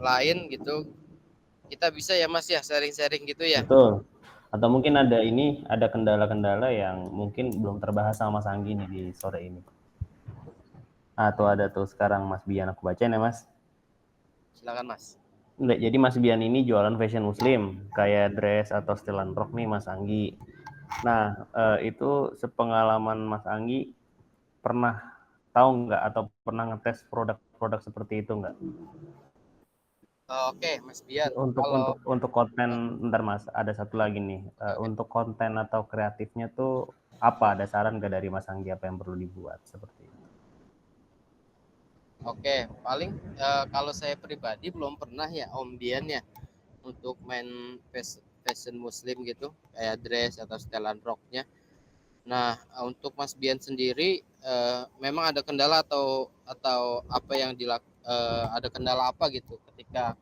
lain gitu, kita bisa ya mas ya sharing-sharing gitu ya. betul. Atau mungkin ada kendala-kendala yang mungkin belum terbahas sama Mas Anggi nih di sore ini. Atau ada tuh sekarang Mas Bian aku bacain ya Mas. Silakan mas. Jadi Mas Bian ini jualan fashion muslim, kayak dress atau setelan rok nih Mas Anggi. Nah, itu sepengalaman Mas Anggi pernah tahu nggak atau pernah ngetes produk-produk seperti itu nggak? Oke mas Bian, Untuk kalau konten, bentar Mas, ada satu lagi nih. Untuk konten atau kreatifnya tuh apa? Ada saran nggak dari Mas Anggi apa yang perlu dibuat seperti itu? oke paling kalau saya pribadi belum pernah ya Om Bian ya untuk main fashion muslim gitu kayak dress atau setelan roknya. Nah untuk Mas Bian sendiri memang ada kendala atau apa yang ada kendala apa gitu ketika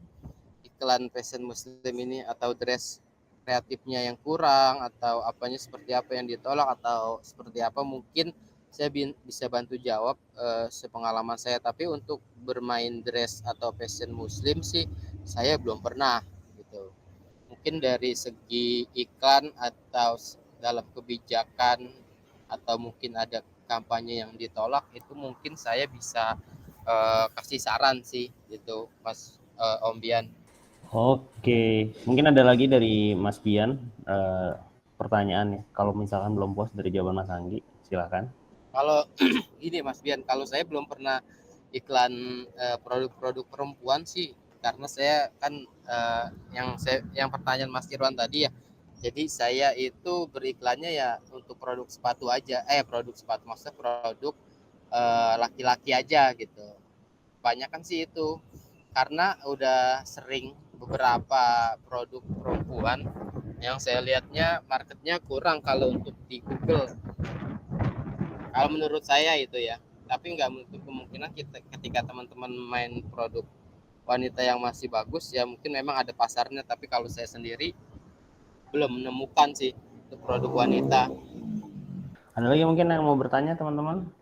iklan fashion muslim ini, atau dress kreatifnya yang kurang, atau apanya seperti apa yang ditolak, atau seperti apa mungkin saya bisa bantu jawab sepengalaman saya. Tapi untuk bermain dress atau fashion muslim sih saya belum pernah gitu. Mungkin dari segi iklan atau dalam kebijakan, atau mungkin ada kampanye yang ditolak, itu mungkin saya bisa kasih saran sih gitu Mas Om Bian. Oke, mungkin ada lagi dari Mas Bian pertanyaannya. Kalau misalkan belum puas dari jawaban Mas Anggi, silakan. Kalau gini Mas Bian, kalau saya belum pernah iklan produk-produk perempuan sih, karena saya kan yang pertanyaan Mas Irwan tadi ya. Jadi saya itu beriklannya ya untuk produk sepatu aja, produk sepatu maksudnya produk laki-laki aja gitu. Banyak kan sih itu, karena udah sering beberapa produk perempuan yang saya lihatnya marketnya kurang kalau untuk di Google. Kalau menurut saya itu ya, tapi nggak menutup kemungkinan ketika teman-teman main produk wanita yang masih bagus ya mungkin memang ada pasarnya, tapi kalau saya sendiri belum menemukan sih untuk produk wanita. Ada lagi mungkin yang mau bertanya teman-teman?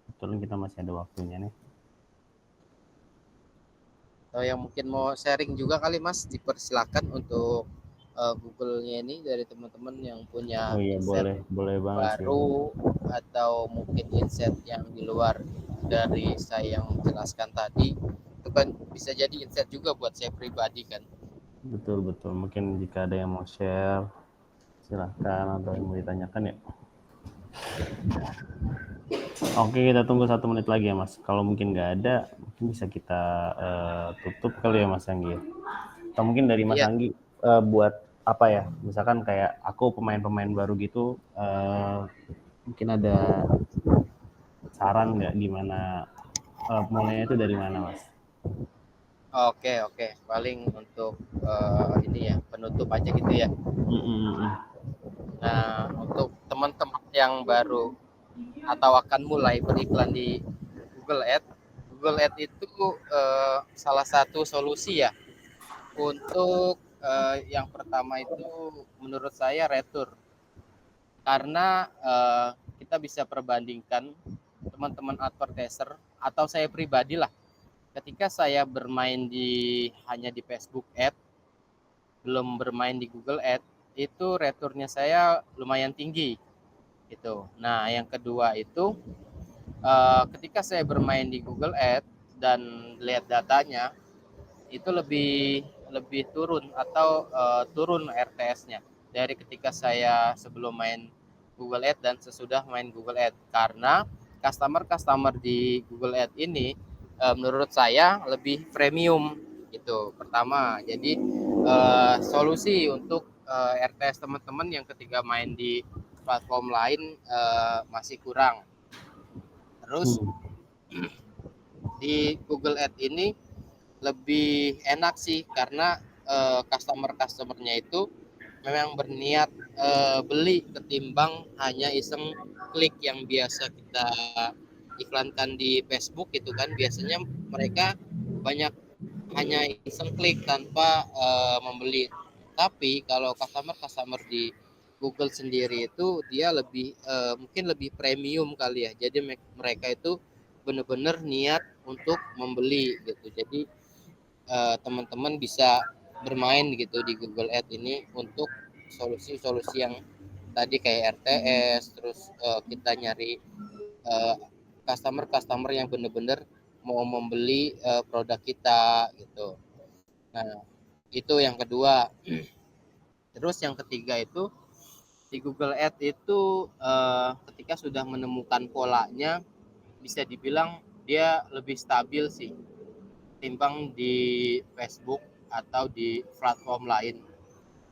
Kebetulan kita masih ada waktunya nih. Atau yang mungkin mau sharing juga kali Mas, dipersilakan untuk Google-nya ini dari teman-teman yang punya Oh iya, insight boleh banget sih. baru, atau mungkin insight yang di luar dari saya yang menjelaskan tadi. Itu kan bisa jadi insight juga buat saya pribadi kan. Betul. Mungkin jika ada yang mau share, Silahkan, atau yang mau ditanyakan ya. Oke, kita tunggu 1 menit lagi ya Mas. Kalau mungkin nggak ada, mungkin bisa kita tutup kali ya Mas Anggi. Atau mungkin dari Mas Iya. Anggi buat apa ya? Misalkan kayak aku pemain-pemain baru gitu, mungkin ada saran nggak gimana mulainya itu dari mana Mas? Oke, paling untuk ini ya, penutup aja gitu ya. Nah, untuk teman-teman yang baru atau akan mulai beriklan di Google Ads, Google Ads itu salah satu solusi ya untuk yang pertama itu menurut saya retur, karena kita bisa perbandingkan teman-teman advertiser atau saya pribadi lah, ketika saya bermain hanya di Facebook Ads, belum bermain di Google Ads, itu returnya saya lumayan tinggi gitu. Nah, yang kedua itu ketika saya bermain di Google Ads dan lihat datanya, itu lebih turun atau turun RTS-nya dari ketika saya sebelum main Google Ads dan sesudah main Google Ads, karena customer di Google Ads ini menurut saya lebih premium gitu. Pertama, jadi solusi untuk RTS teman-teman yang ketika main di platform lain masih kurang. Terus di Google Ads ini lebih enak sih, karena customer-customernya itu memang berniat beli ketimbang hanya iseng klik yang biasa kita iklankan di Facebook itu kan. Biasanya mereka banyak hanya iseng klik tanpa membeli. Tapi kalau customer di Google sendiri itu dia mungkin lebih premium kali ya. Jadi mereka itu benar-benar niat untuk membeli gitu. Jadi teman-teman bisa bermain gitu di Google Ads ini untuk solusi-solusi yang tadi kayak RTS, terus kita nyari customer yang benar-benar mau membeli produk kita gitu. Nah, itu yang kedua. Terus yang ketiga itu di Google Ads itu ketika sudah menemukan polanya, bisa dibilang dia lebih stabil sih timbang di Facebook atau di platform lain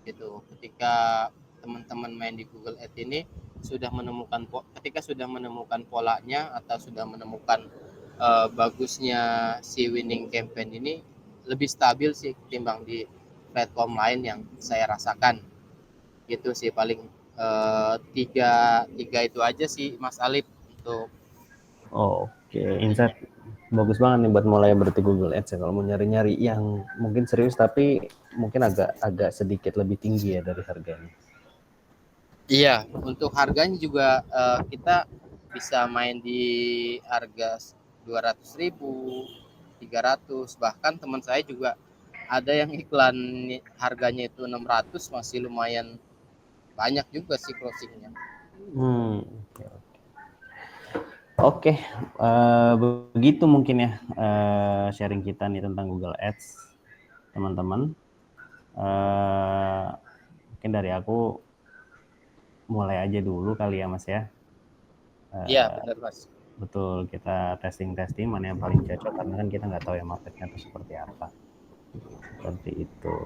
gitu. Ketika teman-teman main di Google Ads ini ketika sudah menemukan polanya atau sudah menemukan bagusnya si winning campaign ini, lebih stabil sih ketimbang di platform lain yang saya rasakan gitu sih. Paling tiga itu aja sih Mas Alip untuk Oke, insight bagus banget nih buat mulai berarti Google Ads ya, kalau mau nyari-nyari yang mungkin serius tapi mungkin agak sedikit lebih tinggi ya dari harganya. Iya, untuk harganya juga kita bisa main di harga 200.000, 300, bahkan teman saya juga ada yang iklan harganya itu 600, masih lumayan banyak juga sih closingnya. Oke, begitu mungkin ya sharing kita nih tentang Google Ads, teman-teman. Mungkin dari aku mulai aja dulu kali ya Mas ya. Iya, benar Mas. Betul, kita testing mana yang paling cocok, karena kan kita nggak tahu ya marketnya itu seperti apa. Seperti itu.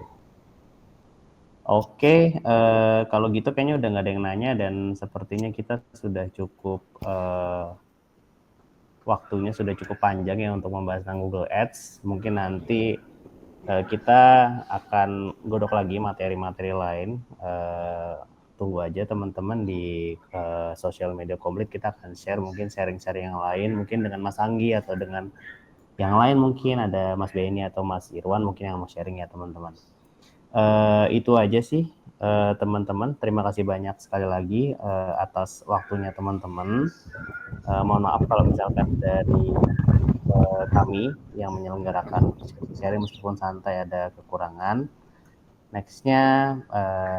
Oke, kalau gitu kayaknya udah nggak ada yang nanya, dan sepertinya kita sudah cukup waktunya sudah cukup panjang ya untuk membahas tentang Google Ads. Mungkin nanti kita akan godok lagi materi-materi lain. Tunggu aja teman-teman di sosial media komplit, kita akan share mungkin sharing-sharing yang lain, mungkin dengan Mas Anggi atau dengan yang lain, mungkin ada Mas Benny atau Mas Irwan mungkin yang mau sharing ya teman-teman. Itu aja sih teman-teman. Terima kasih banyak sekali lagi atas waktunya teman-teman. Mohon maaf kalau misalkan dari kami yang menyelenggarakan sharing meskipun santai ada kekurangan. Nextnya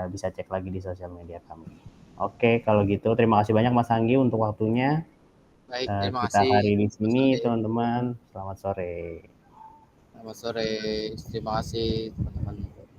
bisa cek lagi di sosial media kami. Oke, kalau gitu terima kasih banyak Mas Anggi untuk waktunya. Baik, terima Kita kasih. hari di sini teman-teman. Selamat sore. Selamat sore. Terima kasih teman-teman.